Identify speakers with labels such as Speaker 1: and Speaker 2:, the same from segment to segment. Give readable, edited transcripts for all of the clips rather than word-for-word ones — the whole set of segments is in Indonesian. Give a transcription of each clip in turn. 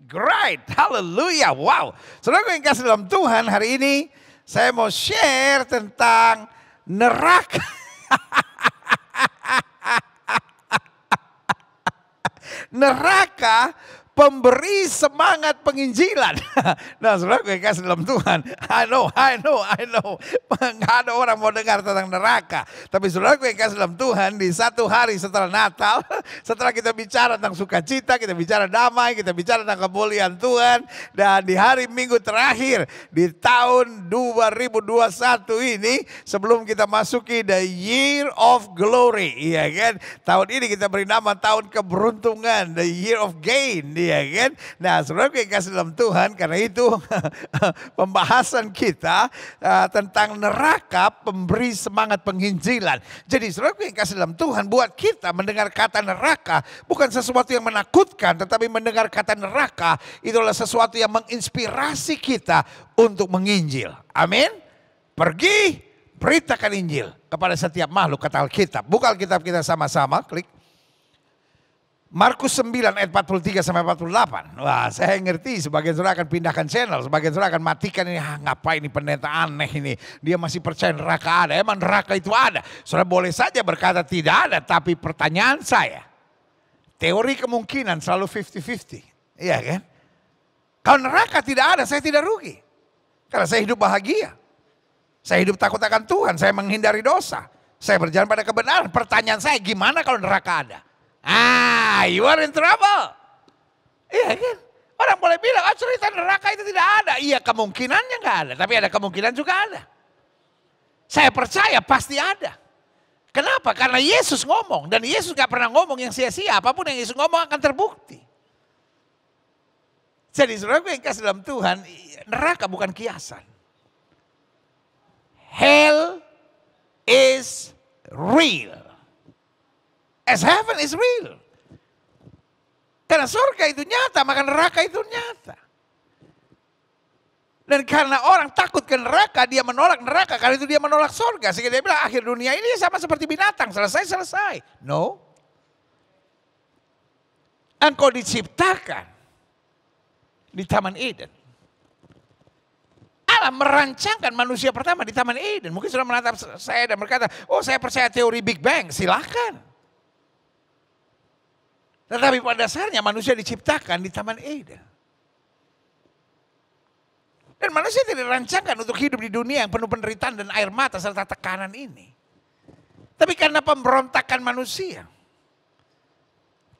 Speaker 1: Great, haleluya, wow. Saudara yang kasih dalam Tuhan, hari ini saya mau share tentang neraka. Neraka pemberi semangat penginjilan. Nah, saudara yang kasih dalam Tuhan, I know. Nggak ada orang mau dengar tentang neraka. Tapi saudara yang kasih dalam Tuhan, di satu hari setelah Natal, setelah kita bicara tentang sukacita, kita bicara damai, kita bicara tentang kemuliaan Tuhan. Dan di hari Minggu terakhir, di tahun 2021 ini, sebelum kita masuki the year of glory. Iya kan? Tahun ini kita beri nama tahun keberuntungan, the year of gain. Iya kan? Nah, saudara yang kasih dalam Tuhan, karena itu pembahasan kita tentang neraka pemberi semangat penginjilan. Jadi saudara yang kasih dalam Tuhan, buat kita mendengar kata neraka bukan sesuatu yang menakutkan, tetapi mendengar kata neraka itulah sesuatu yang menginspirasi kita untuk menginjil. Amin. Pergi beritakan Injil kepada setiap makhluk, kata Alkitab. Buka Alkitab kita sama-sama, klik. Markus 9 ayat 43 sampai 48. Wah, saya ngerti sebagian saudara akan pindahkan channel, sebagian saudara akan matikan ini. Ngapain ini pendeta aneh ini? Dia masih percaya neraka ada. Emang neraka itu ada? Saudara boleh saja berkata tidak ada, tapi pertanyaan saya, teori kemungkinan selalu 50-50. Iya kan? Kalau neraka tidak ada, saya tidak rugi. Karena saya hidup bahagia. Saya hidup takut akan Tuhan, saya menghindari dosa. Saya berjalan pada kebenaran. Pertanyaan saya, gimana kalau neraka ada? You are in trouble. Iya kan? Orang boleh bilang, cerita neraka itu tidak ada. Iya, kemungkinannya nggak ada, tapi ada kemungkinan juga ada. Saya percaya pasti ada. Kenapa? Karena Yesus ngomong, dan Yesus nggak pernah ngomong yang sia-sia. Apapun yang Yesus ngomong akan terbukti. Jadi saudara yang kasih dalam Tuhan, neraka bukan kiasan. Hell is real. As heaven is real. Karena surga itu nyata, maka neraka itu nyata. Dan karena orang takut ke neraka, dia menolak neraka. Karena itu dia menolak surga. Sehingga dia bilang akhir dunia ini sama seperti binatang. Selesai. No. Engkau diciptakan di Taman Eden. Allah merancangkan manusia pertama di Taman Eden. Mungkin sudah menatap saya dan berkata, oh saya percaya teori Big Bang. Silakan. Tetapi pada dasarnya manusia diciptakan di Taman Eden. Dan manusia tidak dirancangkan untuk hidup di dunia yang penuh penderitaan dan air mata serta tekanan ini. Tapi karena pemberontakan manusia,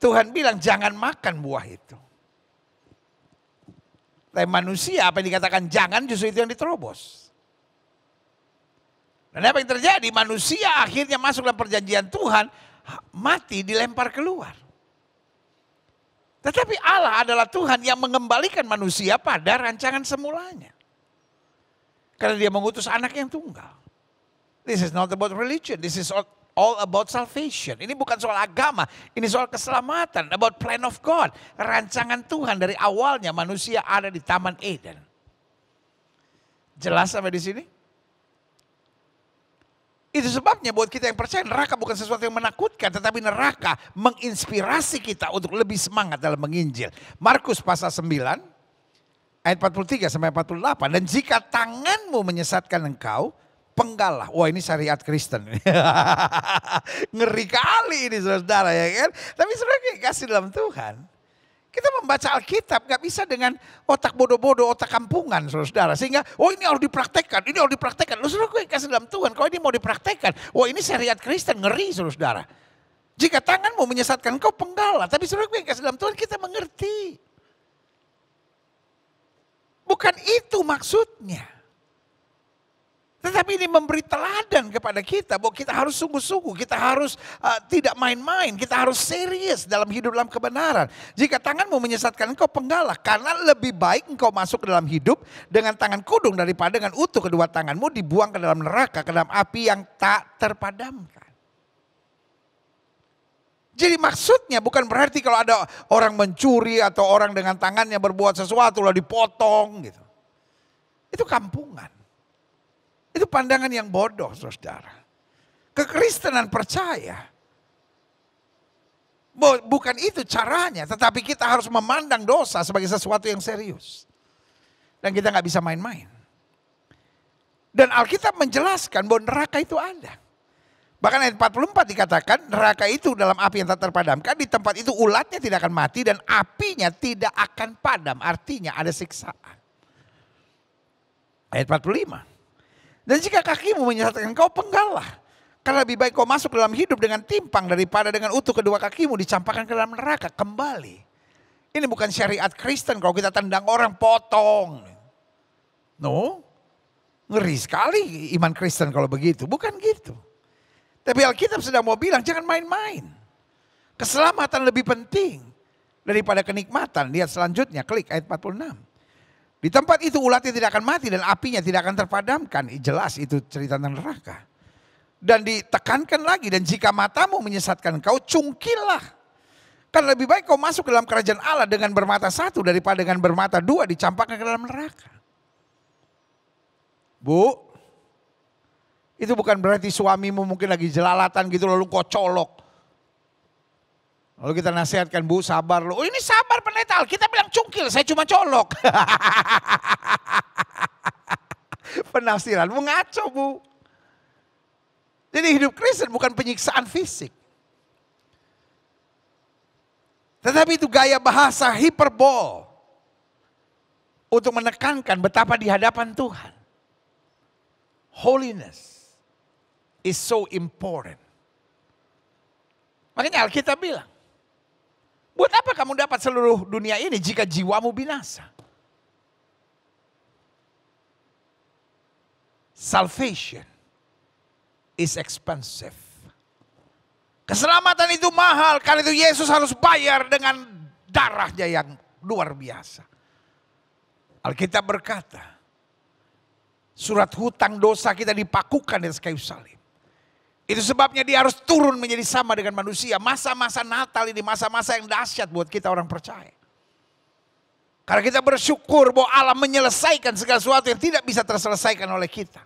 Speaker 1: Tuhan bilang jangan makan buah itu. Tapi manusia apa yang dikatakan jangan justru itu yang diterobos. Dan apa yang terjadi? Manusia akhirnya masuk dalam perjanjian Tuhan, mati dilempar keluar. Tetapi Allah adalah Tuhan yang mengembalikan manusia pada rancangan semulanya. Karena dia mengutus anak yang tunggal. This is not about religion, this is all about salvation. Ini bukan soal agama, ini soal keselamatan, about plan of God. Rancangan Tuhan dari awalnya manusia ada di Taman Eden. Jelas sampai di sini? Itu sebabnya buat kita yang percaya neraka bukan sesuatu yang menakutkan, tetapi neraka menginspirasi kita untuk lebih semangat dalam menginjil. Markus pasal 9 ayat 43 sampai 48. Dan jika tanganmu menyesatkan engkau, penggalah. Wah, ini syariat Kristen. Ngeri kali ini saudara ya kan. Tapi saudara kasih dalam Tuhan. Kita membaca Alkitab gak bisa dengan otak bodoh-bodoh, otak kampungan saudara. Sehingga ini harus dipraktekkan, ini harus dipraktekkan. Loh saudara gue kasih dalam Tuhan, kalau ini mau dipraktekkan. Ini syariat Kristen, ngeri saudara. Jika tanganmu menyesatkan kau penggalah. Tapi saudara gue kasih dalam Tuhan kita mengerti. Bukan itu maksudnya. Tetapi ini memberi teladan kepada kita bahwa kita harus sungguh-sungguh, kita harus tidak main-main, kita harus serius dalam hidup dalam kebenaran. Jika tanganmu menyesatkan engkau penggalah, karena lebih baik engkau masuk ke dalam hidup dengan tangan kudung daripada dengan utuh kedua tanganmu dibuang ke dalam neraka, ke dalam api yang tak terpadamkan. Jadi maksudnya bukan berarti kalau ada orang mencuri atau orang dengan tangannya berbuat sesuatu lalu dipotong gitu. Itu kampungan. Itu pandangan yang bodoh saudara. Kekristenan percaya Bukan itu caranya, tetapi kita harus memandang dosa sebagai sesuatu yang serius. Dan kita nggak bisa main-main. Dan Alkitab menjelaskan bahwa neraka itu ada. Bahkan ayat 44 dikatakan neraka itu dalam api yang tak terpadamkan. Di tempat itu ulatnya tidak akan mati dan apinya tidak akan padam. Artinya ada siksaan. Ayat 45. Dan jika kakimu menyesatkan kau penggallah. Karena lebih baik kau masuk dalam hidup dengan timpang daripada dengan utuh kedua kakimu dicampakkan ke dalam neraka. Kembali. Ini bukan syariat Kristen kalau kita tendang orang potong. No. Ngeri sekali iman Kristen kalau begitu. Bukan gitu. Tapi Alkitab sedang mau bilang jangan main-main. Keselamatan lebih penting daripada kenikmatan. Lihat selanjutnya, klik ayat 46. Di tempat itu ulatnya tidak akan mati dan apinya tidak akan terpadamkan. Jelas itu cerita tentang neraka. Dan ditekankan lagi, dan jika matamu menyesatkan kau, cungkillah. Kan lebih baik kau masuk ke dalam kerajaan Allah dengan bermata satu daripada dengan bermata dua dicampakkan ke dalam neraka. Bu, itu bukan berarti suamimu mungkin lagi jelalatan gitu lalu kau colok. Lalu kita nasihatkan, bu sabar lu. Oh ini sabar pendeta, kita bilang cungkil, saya cuma colok. Penafsiran ngaco bu. Jadi hidup Kristen bukan penyiksaan fisik. Tetapi itu gaya bahasa hiperbol. Untuk menekankan betapa di hadapan Tuhan. Holiness is so important. Makanya Alkitab bilang. Buat apa kamu dapat seluruh dunia ini jika jiwamu binasa? Salvation is expensive. Keselamatan itu mahal, karena itu Yesus harus bayar dengan darahnya yang luar biasa. Alkitab berkata, surat hutang dosa kita dipakukan di atas kayu salib. Itu sebabnya dia harus turun menjadi sama dengan manusia. Masa-masa Natal ini masa-masa yang dahsyat buat kita orang percaya. Karena kita bersyukur bahwa Allah menyelesaikan segala sesuatu yang tidak bisa terselesaikan oleh kita.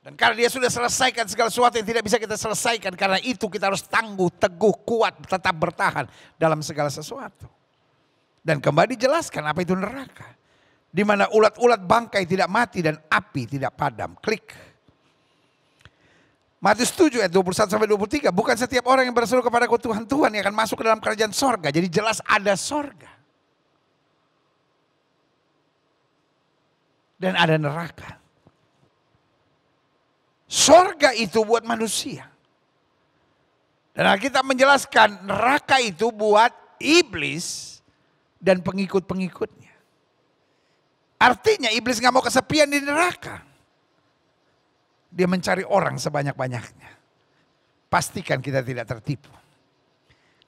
Speaker 1: Dan karena dia sudah selesaikan segala sesuatu yang tidak bisa kita selesaikan. Karena itu kita harus tangguh, teguh, kuat, tetap bertahan dalam segala sesuatu. Dan kembali dijelaskan apa itu neraka. Di mana ulat-ulat bangkai tidak mati dan api tidak padam. Klik. Matius 7 ayat 21-23. Bukan setiap orang yang berseru kepadaku Tuhan, Tuhan yang akan masuk ke dalam kerajaan sorga. Jadi jelas ada sorga. Dan ada neraka. Sorga itu buat manusia. Dan Alkitab menjelaskan neraka itu buat iblis dan pengikut-pengikutnya. Artinya iblis gak mau kesepian di neraka. Dia mencari orang sebanyak-banyaknya. Pastikan kita tidak tertipu.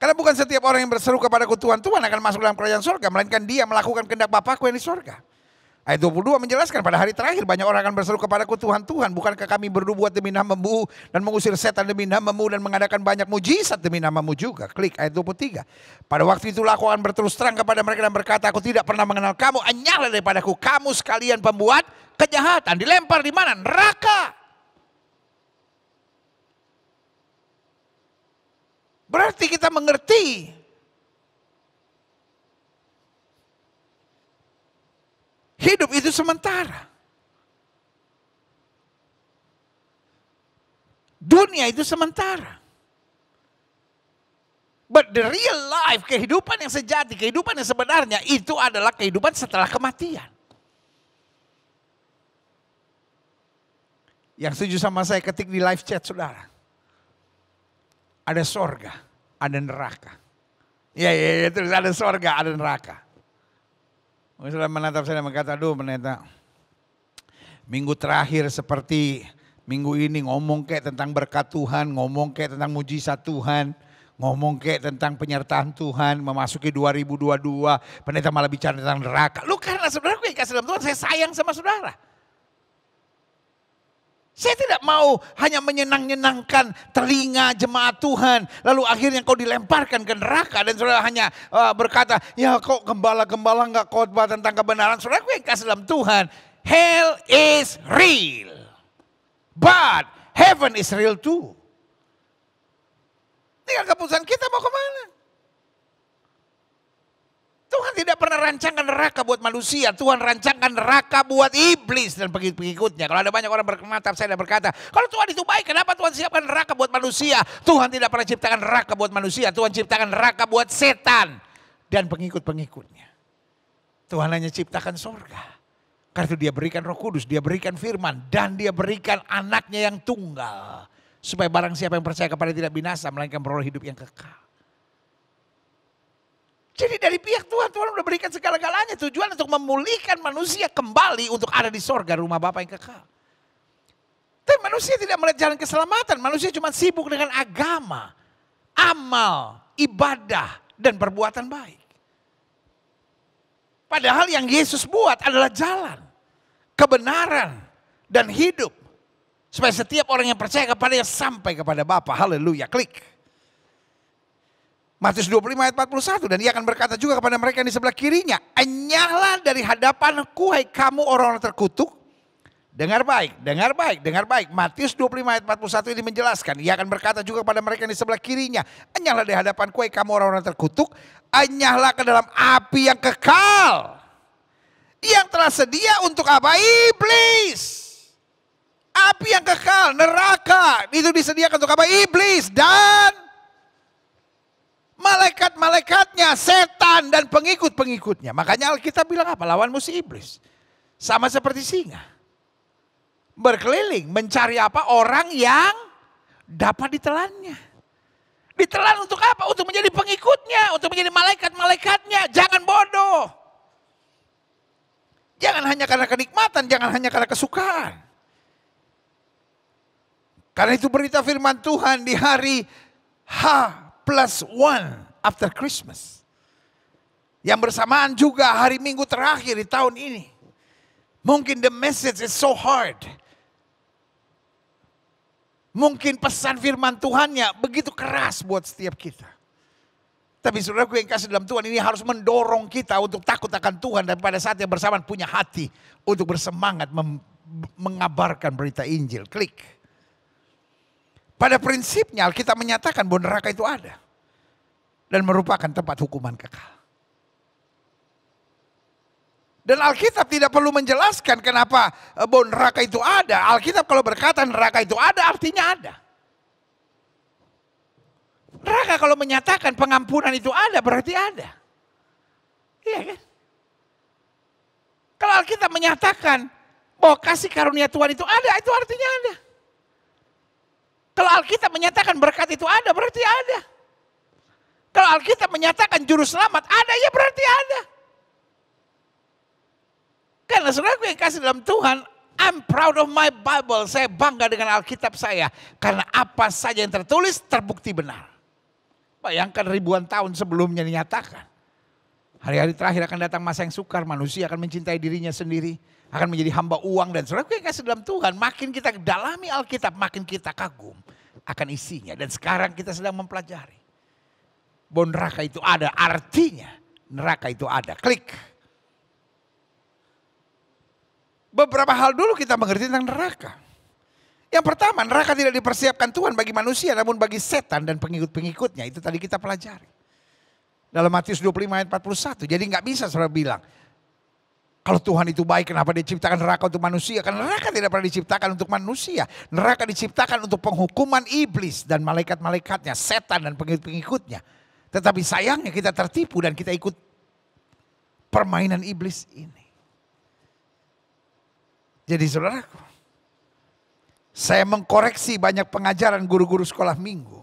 Speaker 1: Karena bukan setiap orang yang berseru kepadaku Tuhan, Tuhan akan masuk dalam kerajaan sorga. Melainkan dia melakukan kehendak Bapakku yang di sorga. Ayat 22 menjelaskan pada hari terakhir banyak orang akan berseru kepadaku Tuhan, Tuhan bukankah kami berbuat demi namamu dan mengusir setan demi namamu dan mengadakan banyak mujizat demi namamu juga. Klik ayat 23. Pada waktu itulah aku akan berterus terang kepada mereka dan berkata, aku tidak pernah mengenal kamu, enyahlah daripadaku, kamu sekalian pembuat kejahatan. Dilempar di mana? Neraka. Berarti kita mengerti hidup itu sementara. Dunia itu sementara. But the real life, kehidupan yang sejati, kehidupan yang sebenarnya itu adalah kehidupan setelah kematian. Yang setuju sama saya ketik di live chat saudara. Ada sorga, ada neraka. Ya, terus ada sorga, ada neraka. Saudara menatap saya dan berkata, aduh pendeta, minggu terakhir seperti minggu ini ngomong kayak tentang berkat Tuhan, ngomong kayak tentang mujizat Tuhan, ngomong kayak tentang penyertaan Tuhan, memasuki 2022, pendeta malah bicara tentang neraka. Lu karena saudara yang kasih dalam Tuhan, saya sayang sama saudara. Saya tidak mau hanya menyenang-nyenangkan telinga jemaat Tuhan. Lalu akhirnya kau dilemparkan ke neraka. Dan saudara hanya berkata, ya kok gembala-gembala gak khotbah tentang kebenaran. Saudara yang kasih dalam Tuhan, hell is real. But heaven is real too. Tinggal keputusan kita mau kemana. Tuhan tidak pernah rancangkan neraka buat manusia. Tuhan rancangkan neraka buat iblis dan pengikut-pengikutnya. Kalau ada banyak orang berkata, saya berkata, kalau Tuhan itu baik, kenapa Tuhan siapkan neraka buat manusia? Tuhan tidak pernah ciptakan neraka buat manusia. Tuhan ciptakan neraka buat setan dan pengikut-pengikutnya. Tuhan hanya ciptakan surga. Karena itu dia berikan Roh Kudus, dia berikan firman, dan dia berikan anaknya yang tunggal. Supaya barang siapa yang percaya kepada tidak binasa, melainkan beroleh hidup yang kekal. Jadi dari pihak Tuhan, Tuhan sudah berikan segala-galanya. Tujuan untuk memulihkan manusia kembali untuk ada di sorga rumah Bapa yang kekal. Tapi manusia tidak melihat jalan keselamatan. Manusia cuma sibuk dengan agama, amal, ibadah, dan perbuatan baik. Padahal yang Yesus buat adalah jalan, kebenaran, dan hidup. Supaya setiap orang yang percaya kepadanya sampai kepada Bapa. Haleluya, klik. Matius 25 ayat 41, dan ia akan berkata juga kepada mereka yang di sebelah kirinya, enyahlah dari hadapanku hai kamu orang-orang terkutuk. Dengar baik, dengar baik, dengar baik. Matius 25 ayat 41 ini menjelaskan, ia akan berkata juga kepada mereka yang di sebelah kirinya, enyahlah dari hadapanku hai kamu orang-orang terkutuk, enyahlah ke dalam api yang kekal, yang telah sedia untuk apa? Iblis. Api yang kekal, neraka, itu disediakan untuk apa? Iblis dan malaikat-malaikatnya, setan dan pengikut-pengikutnya. Makanya Alkitab bilang apa? Lawanmu si iblis. Sama seperti singa. Berkeliling mencari apa? Orang yang dapat ditelannya. Ditelan untuk apa? Untuk menjadi pengikutnya, untuk menjadi malaikat-malaikatnya. Jangan bodoh. Jangan hanya karena kenikmatan, jangan hanya karena kesukaan. Karena itu berita firman Tuhan di hari H+1 after Christmas. Yang bersamaan juga hari Minggu terakhir di tahun ini. Mungkin the message is so hard. Mungkin pesan firman Tuhannya begitu keras buat setiap kita. Tapi saudaraku yang kasih dalam Tuhan, ini harus mendorong kita untuk takut akan Tuhan. Dan pada saat yang bersamaan punya hati untuk bersemangat mengabarkan berita Injil. Klik. Pada prinsipnya Alkitab menyatakan bahwa neraka itu ada. Dan merupakan tempat hukuman kekal. Dan Alkitab tidak perlu menjelaskan kenapa bahwa neraka itu ada. Alkitab kalau berkata neraka itu ada, artinya ada. Neraka kalau menyatakan pengampunan itu ada, berarti ada. Iya kan? Kalau Alkitab menyatakan bahwa kasih karunia Tuhan itu ada, itu artinya ada. Kalau Alkitab menyatakan berkat itu ada, berarti ada. Kalau Alkitab menyatakan juru selamat ada, ya berarti ada. Karena saudaraku yang kasih dalam Tuhan, I'm proud of my Bible. Saya bangga dengan Alkitab saya. Karena apa saja yang tertulis terbukti benar. Bayangkan ribuan tahun sebelumnya dinyatakan. Hari-hari terakhir akan datang masa yang sukar. Manusia akan mencintai dirinya sendiri. Akan menjadi hamba uang. Dan saudaraku yang kasih dalam Tuhan, makin kita dalami Alkitab, makin kita kagum akan isinya. Dan sekarang kita sedang mempelajari. Bahwa neraka itu ada, artinya neraka itu ada. Klik. Beberapa hal dulu kita mengerti tentang neraka. Yang pertama, neraka tidak dipersiapkan Tuhan bagi manusia, namun bagi setan dan pengikut-pengikutnya. Itu tadi kita pelajari. Dalam Matius 25 ayat 41. Jadi nggak bisa saudara bilang, kalau Tuhan itu baik, kenapa dia ciptakan neraka untuk manusia? Karena neraka tidak pernah diciptakan untuk manusia. Neraka diciptakan untuk penghukuman iblis dan malaikat-malaikatnya, setan dan pengikut-pengikutnya. Tetapi sayangnya kita tertipu dan kita ikut permainan iblis ini. Jadi saudaraku, saya mengkoreksi banyak pengajaran guru-guru sekolah minggu.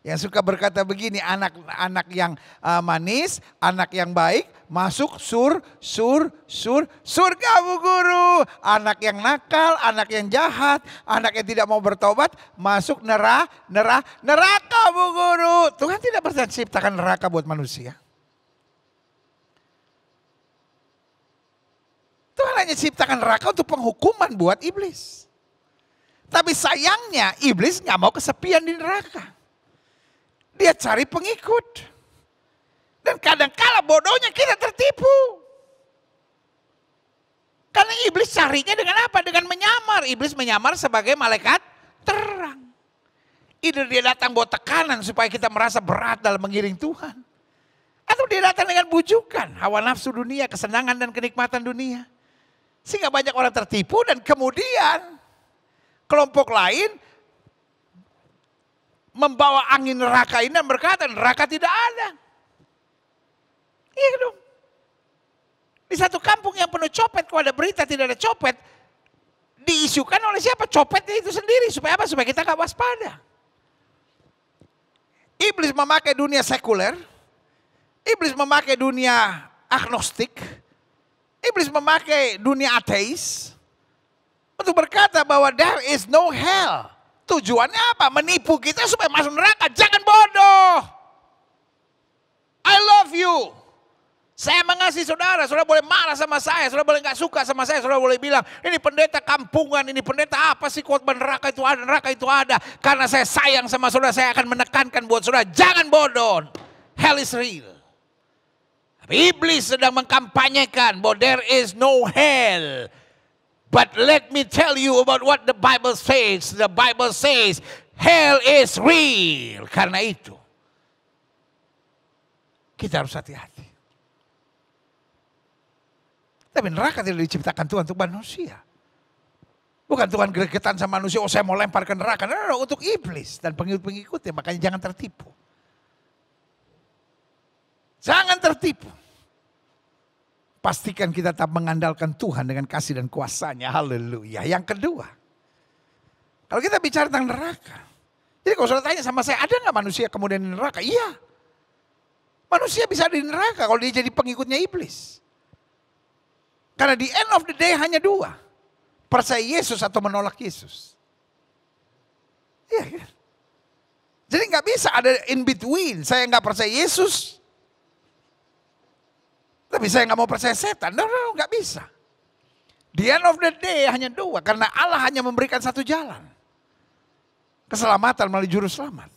Speaker 1: Yang suka berkata begini, anak yang manis, anak yang baik, masuk surga bu guru. Anak yang nakal, anak yang jahat, anak yang tidak mau bertobat, masuk neraka bu guru. Tuhan tidak pernah ciptakan neraka buat manusia. Tuhan hanya ciptakan neraka untuk penghukuman buat iblis. Tapi sayangnya iblis gak mau kesepian di neraka. Dia cari pengikut. Dan kadang-kala bodohnya kita tertipu. Karena iblis carinya dengan apa? Dengan menyamar. Iblis menyamar sebagai malaikat terang. Either dia datang bawa tekanan supaya kita merasa berat dalam mengiring Tuhan. Atau dia datang dengan bujukan, hawa nafsu dunia, kesenangan dan kenikmatan dunia. Sehingga banyak orang tertipu dan kemudian kelompok lain membawa angin neraka ini dan berkata neraka tidak ada. Iya dong. Di satu kampung yang penuh copet, kalau ada berita tidak ada copet, diisukan oleh siapa? Copetnya itu sendiri. Supaya apa? Supaya kita gak waspada. Iblis memakai dunia sekuler, iblis memakai dunia agnostik, iblis memakai dunia ateis untuk berkata bahwa there is no hell. Tujuannya apa? Menipu kita supaya masuk neraka. Jangan bodoh. I love you. Saya mengasihi saudara, saudara boleh marah sama saya, saudara boleh gak suka sama saya, saudara boleh bilang, ini pendeta kampungan, ini pendeta apa sih, khotbah neraka itu ada. Karena saya sayang sama saudara, saya akan menekankan buat saudara, jangan bodoh, hell is real. Tapi iblis sedang mengkampanyekan bahwa there is no hell. But let me tell you about what the Bible says. The Bible says, hell is real. Karena itu, kita harus hati-hati. Tapi neraka tidak diciptakan Tuhan untuk manusia. Bukan Tuhan gregetan sama manusia, oh saya mau lempar ke neraka. No, untuk iblis dan pengikut-pengikutnya. Makanya jangan tertipu. Jangan tertipu. Pastikan kita tetap mengandalkan Tuhan dengan kasih dan kuasanya. Haleluya. Yang kedua, kalau kita bicara tentang neraka. Jadi kalau saudara tanya sama saya, ada gak manusia kemudian di neraka? Iya. Manusia bisa di neraka kalau dia jadi pengikutnya iblis. Karena di end of the day hanya dua. Percaya Yesus atau menolak Yesus. Iya kan? Jadi gak bisa ada in between. Saya gak percaya Yesus. Tapi saya gak mau percaya setan. No, gak bisa. The end of the day hanya dua. Karena Allah hanya memberikan satu jalan. Keselamatan melalui juru selamat.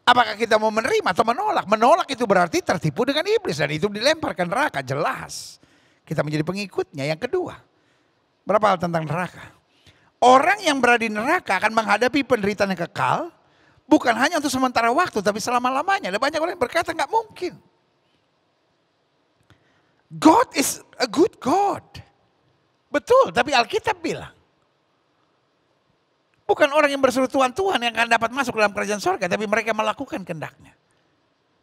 Speaker 1: Apakah kita mau menerima atau menolak? Menolak itu berarti tertipu dengan iblis. Dan itu dilemparkan neraka, jelas. Kita menjadi pengikutnya. Yang kedua, berapa hal tentang neraka? Orang yang berada di neraka akan menghadapi penderitaan yang kekal. Bukan hanya untuk sementara waktu, tapi selama-lamanya. Ada banyak orang yang berkata gak mungkin. God is a good God. Betul, tapi Alkitab bilang. Bukan orang yang berseru Tuhan yang akan dapat masuk dalam kerajaan surga. Tapi mereka melakukan kehendaknya.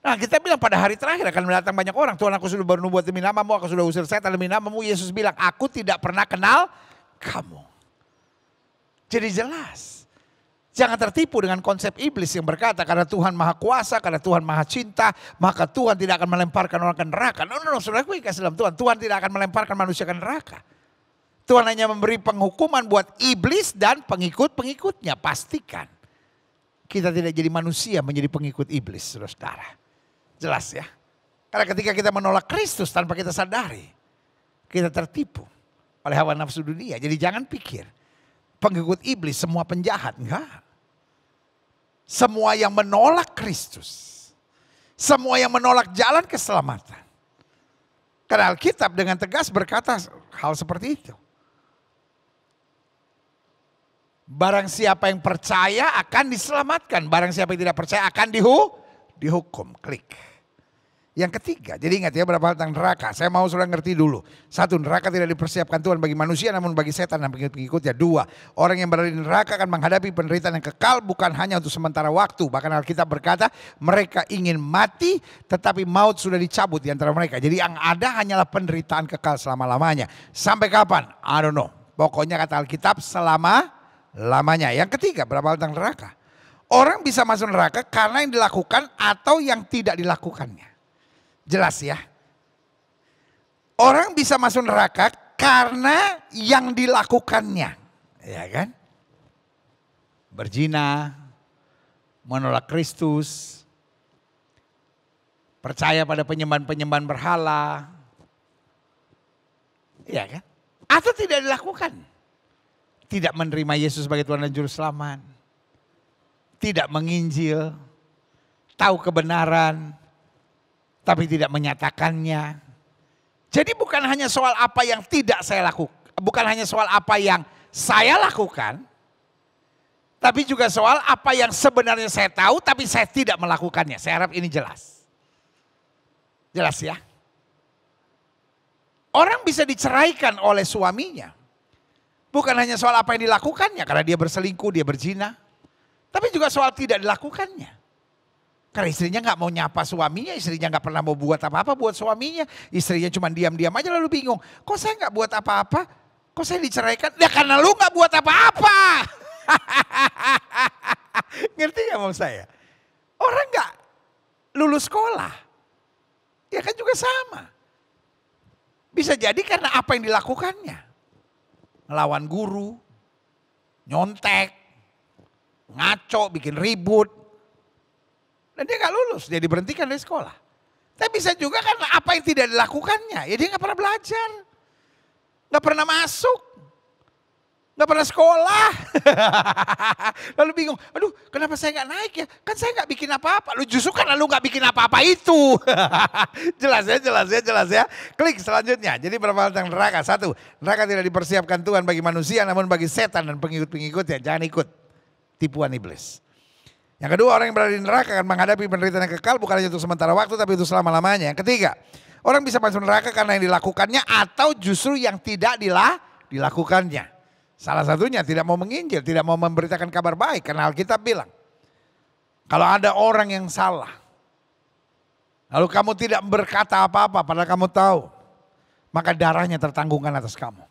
Speaker 1: Nah kita bilang pada hari terakhir akan datang banyak orang. Tuhan aku sudah bernubuat demi namamu, aku sudah usir setan demi namamu. Yesus bilang aku tidak pernah kenal kamu. Jadi jelas. Jangan tertipu dengan konsep iblis yang berkata karena Tuhan maha kuasa, karena Tuhan maha cinta. Maka Tuhan tidak akan melemparkan orang ke neraka. No, saudara aku kasih dalam Tuhan. Tuhan tidak akan melemparkan manusia ke neraka. Tuhan hanya memberi penghukuman buat iblis dan pengikut-pengikutnya. Pastikan kita tidak jadi manusia menjadi pengikut iblis, saudara. Jelas ya. Karena ketika kita menolak Kristus tanpa kita sadari. Kita tertipu oleh hawa nafsu dunia. Jadi jangan pikir pengikut iblis semua penjahat. Enggak. Semua yang menolak Kristus. Semua yang menolak jalan keselamatan. Karena Alkitab dengan tegas berkata hal seperti itu. Barang siapa yang percaya akan diselamatkan. Barang siapa yang tidak percaya akan dihukum. Klik. Yang ketiga, jadi ingat ya berapa hal tentang neraka. Saya mau saudara ngerti dulu. Satu, neraka tidak dipersiapkan Tuhan bagi manusia namun bagi setan dan pengikut-pengikutnya. Dua, orang yang berada di neraka akan menghadapi penderitaan yang kekal bukan hanya untuk sementara waktu. Bahkan Alkitab berkata mereka ingin mati tetapi maut sudah dicabut di antara mereka. Jadi yang ada hanyalah penderitaan kekal selama-lamanya. Sampai kapan? I don't know. Pokoknya kata Alkitab selama-lamanya. Yang ketiga, berapa hal tentang neraka. Orang bisa masuk neraka karena yang dilakukan atau yang tidak dilakukannya. Jelas ya. Orang bisa masuk neraka karena yang dilakukannya. Ya kan? Berzina, menolak Kristus, percaya pada penyembahan-penyembahan berhala. Ya kan? Atau tidak dilakukan. Tidak menerima Yesus sebagai Tuhan dan Juru Selamat. Tidak menginjil. Tahu kebenaran. Tapi tidak menyatakannya. Jadi bukan hanya soal apa yang tidak saya lakukan. Bukan hanya soal apa yang saya lakukan. Tapi juga soal apa yang sebenarnya saya tahu tapi saya tidak melakukannya. Saya harap ini jelas. Jelas ya. Orang bisa diceraikan oleh suaminya. Bukan hanya soal apa yang dilakukannya karena dia berselingkuh, dia berzina. Tapi juga soal tidak dilakukannya. Karena istrinya nggak mau nyapa suaminya, istrinya nggak pernah mau buat apa-apa buat suaminya. Istrinya cuma diam-diam aja lalu bingung. Kok saya nggak buat apa-apa? Kok saya diceraikan? Ya karena lu nggak buat apa-apa. Ngerti nggak mau saya? Orang nggak lulus sekolah. Ya kan juga sama. Bisa jadi karena apa yang dilakukannya. Ngelawan guru, nyontek, ngaco, bikin ribut. Dan dia gak lulus, dia diberhentikan dari sekolah. Tapi bisa juga karena apa yang tidak dilakukannya. Ya dia gak pernah belajar. Gak pernah masuk. Gak pernah sekolah. Lalu bingung, aduh kenapa saya gak naik ya? Kan saya gak bikin apa-apa. Lu justru kan lu gak bikin apa-apa itu. Jelas ya. Klik selanjutnya. Jadi berapa hal tentang neraka. Satu, neraka tidak dipersiapkan Tuhan bagi manusia namun bagi setan dan pengikut-pengikutnya. Jangan ikut tipuan iblis. Yang kedua, orang yang berada di neraka akan menghadapi penderitaan yang kekal bukan hanya untuk sementara waktu tapi untuk selama-lamanya. Yang ketiga, orang bisa masuk neraka karena yang dilakukannya atau justru yang tidak dilakukannya. Salah satunya tidak mau menginjil, tidak mau memberitakan kabar baik karena Alkitab bilang. Kalau ada orang yang salah, lalu kamu tidak berkata apa-apa padahal kamu tahu, maka darahnya tertanggungkan atas kamu.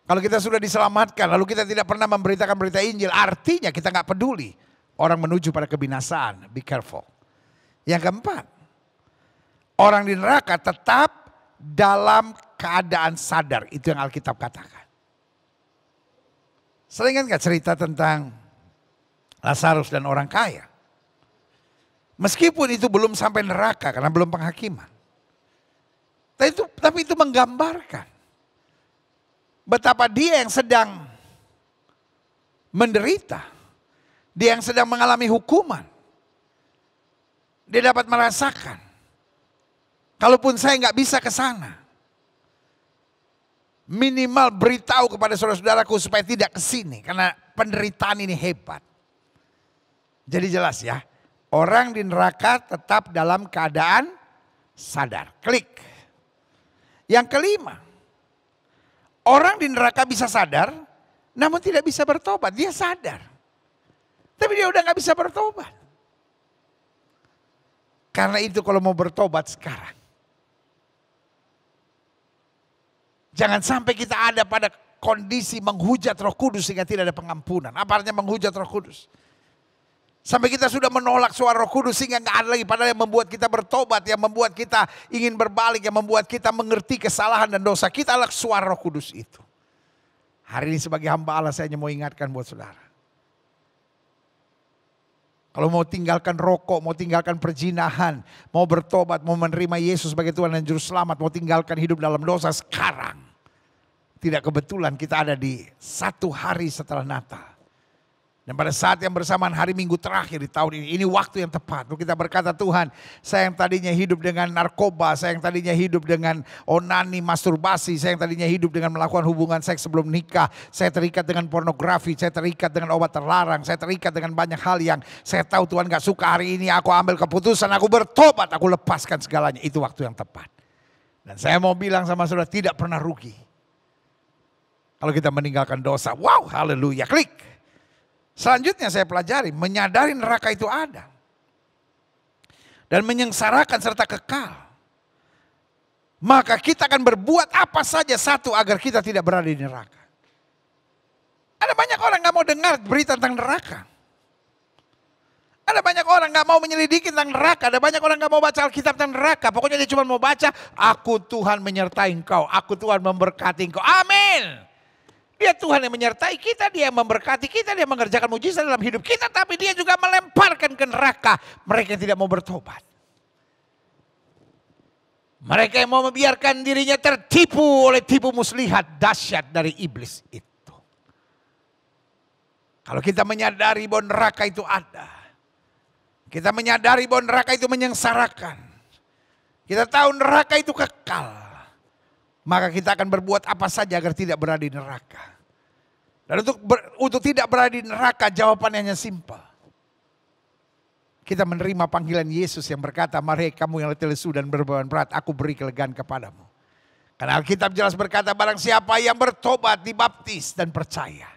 Speaker 1: Kalau kita sudah diselamatkan lalu kita tidak pernah memberitakan berita Injil, artinya kita gak peduli. Orang menuju pada kebinasaan, be careful. Yang keempat, orang di neraka tetap dalam keadaan sadar. Itu yang Alkitab katakan. Sering kan gak cerita tentang Lazarus dan orang kaya? Meskipun itu belum sampai neraka karena belum penghakiman. Tapi itu menggambarkan betapa dia yang sedang menderita. Dia yang sedang mengalami hukuman. Dia dapat merasakan. Kalaupun saya nggak bisa ke sana. Minimal beritahu kepada saudara-saudaraku supaya tidak ke sini. Karena penderitaan ini hebat. Jadi jelas ya. Orang di neraka tetap dalam keadaan sadar. Klik. Yang kelima. Orang di neraka bisa sadar. Namun tidak bisa bertobat. Dia sadar. Tapi dia udah gak bisa bertobat. Karena itu kalau mau bertobat sekarang. Jangan sampai kita ada pada kondisi menghujat Roh Kudus sehingga tidak ada pengampunan. Apa artinya menghujat Roh Kudus? Sampai kita sudah menolak suara Roh Kudus sehingga gak ada lagi. Padahal yang membuat kita bertobat, yang membuat kita ingin berbalik, yang membuat kita mengerti kesalahan dan dosa kita adalah suara Roh Kudus itu. Hari ini sebagai hamba Allah saya hanya mau ingatkan buat saudara. Kalau mau tinggalkan rokok, mau tinggalkan perzinahan, mau bertobat, mau menerima Yesus sebagai Tuhan dan Juru Selamat, mau tinggalkan hidup dalam dosa sekarang. Tidak kebetulan kita ada di satu hari setelah Natal. Dan pada saat yang bersamaan hari Minggu terakhir di tahun ini waktu yang tepat. Lalu kita berkata Tuhan, saya yang tadinya hidup dengan narkoba, saya yang tadinya hidup dengan onani, masturbasi, saya yang tadinya hidup dengan melakukan hubungan seks sebelum nikah, saya terikat dengan pornografi, saya terikat dengan obat terlarang, saya terikat dengan banyak hal yang saya tahu Tuhan gak suka. Hari ini aku ambil keputusan, aku bertobat, aku lepaskan segalanya. Itu waktu yang tepat. Dan saya mau bilang sama saudara, tidak pernah rugi. Kalau kita meninggalkan dosa, wow, haleluya, klik. Selanjutnya saya pelajari, menyadari neraka itu ada. Dan menyengsarakan serta kekal. Maka kita akan berbuat apa saja satu agar kita tidak berada di neraka. Ada banyak orang gak mau dengar berita tentang neraka. Ada banyak orang gak mau menyelidiki tentang neraka. Ada banyak orang gak mau baca Alkitab tentang neraka. Pokoknya dia cuma mau baca, aku Tuhan menyertai engkau. Aku Tuhan memberkati engkau. Amin. Dia Tuhan yang menyertai kita, dia yang memberkati kita, dia mengerjakan mujizat dalam hidup kita. Tapi dia juga melemparkan ke neraka mereka yang tidak mau bertobat. Mereka yang mau membiarkan dirinya tertipu oleh tipu muslihat dahsyat dari iblis itu. Kalau kita menyadari bahwa neraka itu ada. Kita menyadari bahwa neraka itu menyengsarakan. Kita tahu neraka itu kekal. Maka kita akan berbuat apa saja agar tidak berada di neraka. Dan untuk tidak berada di neraka, jawabannya hanya simpel. Kita menerima panggilan Yesus yang berkata, mari kamu yang letih lesu dan berbeban berat, aku beri kelegaan kepadamu. Karena Alkitab jelas berkata, barang siapa yang bertobat, dibaptis dan percaya,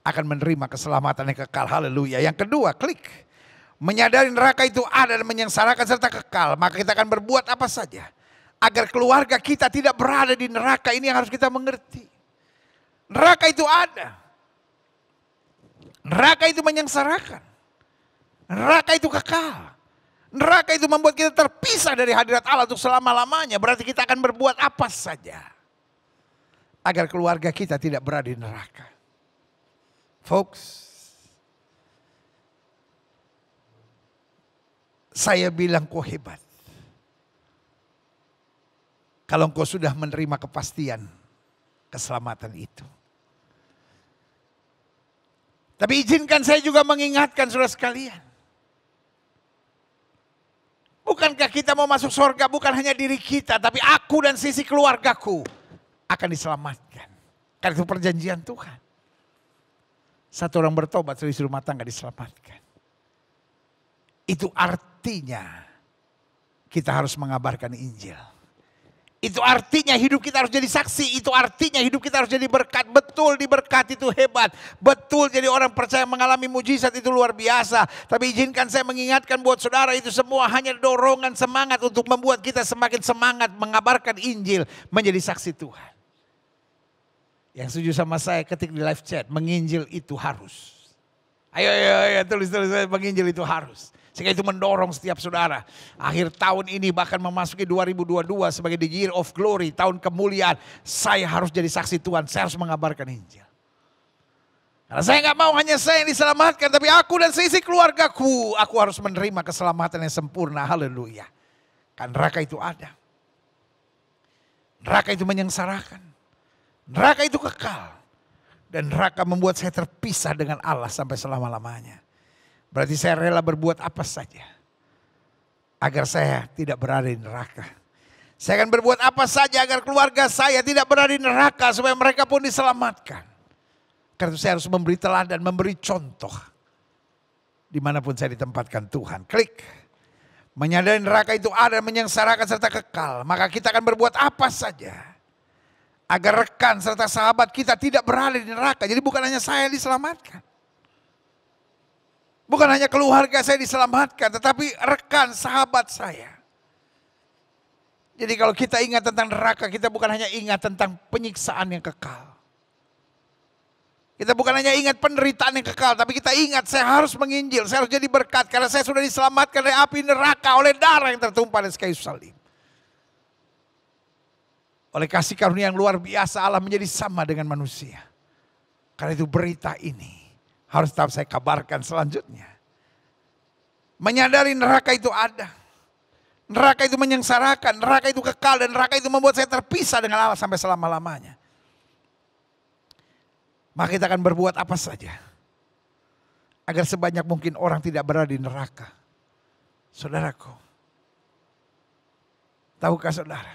Speaker 1: akan menerima keselamatan yang kekal. Haleluya. Yang kedua, klik. Menyadari neraka itu ada dan menyengsarakan serta kekal. Maka kita akan berbuat apa saja agar keluarga kita tidak berada di neraka. Ini yang harus kita mengerti. Neraka itu ada. Neraka itu menyengsarakan. Neraka itu kekal. Neraka itu membuat kita terpisah dari hadirat Allah untuk selama-lamanya. Berarti kita akan berbuat apa saja agar keluarga kita tidak berada di neraka. Folks, saya bilang kau hebat kalau engkau sudah menerima kepastian keselamatan itu. Tapi izinkan saya juga mengingatkan saudara sekalian. Bukankah kita mau masuk surga bukan hanya diri kita, tapi aku dan sisi keluargaku akan diselamatkan. Karena itu perjanjian Tuhan. Satu orang bertobat, seluruh rumah tangga diselamatkan. Itu artinya kita harus mengabarkan Injil. Itu artinya hidup kita harus jadi saksi. Itu artinya hidup kita harus jadi berkat. Betul diberkati itu hebat. Betul jadi orang percaya mengalami mujizat itu luar biasa. Tapi izinkan saya mengingatkan buat saudara, itu semua hanya dorongan semangat untuk membuat kita semakin semangat mengabarkan Injil, menjadi saksi Tuhan. Yang setuju sama saya ketik di live chat, menginjil itu harus. Ayo tulis menginjil itu harus. Sehingga itu mendorong setiap saudara. Akhir tahun ini bahkan memasuki 2022 sebagai the year of glory, tahun kemuliaan. Saya harus jadi saksi Tuhan, saya harus mengabarkan Injil. Karena saya nggak mau hanya saya yang diselamatkan, tapi aku dan seisi keluargaku, aku harus menerima keselamatan yang sempurna. Haleluya. Kan neraka itu ada. Neraka itu menyengsarakan. Neraka itu kekal. Dan neraka membuat saya terpisah dengan Allah sampai selama-lamanya. Berarti saya rela berbuat apa saja agar saya tidak berada di neraka. Saya akan berbuat apa saja agar keluarga saya tidak berada di neraka supaya mereka pun diselamatkan. Karena itu saya harus memberi teladan, memberi contoh dimanapun saya ditempatkan Tuhan. Klik. Menyadari neraka itu ada, menyengsarakan serta kekal. Maka kita akan berbuat apa saja agar rekan serta sahabat kita tidak berada di neraka. Jadi bukan hanya saya yang diselamatkan. Bukan hanya keluarga saya diselamatkan, tetapi rekan sahabat saya. Jadi kalau kita ingat tentang neraka, kita bukan hanya ingat tentang penyiksaan yang kekal. Kita bukan hanya ingat penderitaan yang kekal, tapi kita ingat saya harus menginjil, saya harus jadi berkat. Karena saya sudah diselamatkan dari api neraka oleh darah yang tertumpah di kayu salib. Oleh kasih karunia yang luar biasa, Allah menjadi sama dengan manusia. Karena itu berita ini harus tetap saya kabarkan selanjutnya. Menyadari neraka itu ada. Neraka itu menyengsarakan, neraka itu kekal, dan neraka itu membuat saya terpisah dengan Allah sampai selama-lamanya. Maka kita akan berbuat apa saja agar sebanyak mungkin orang tidak berada di neraka. Saudaraku, tahukah saudara,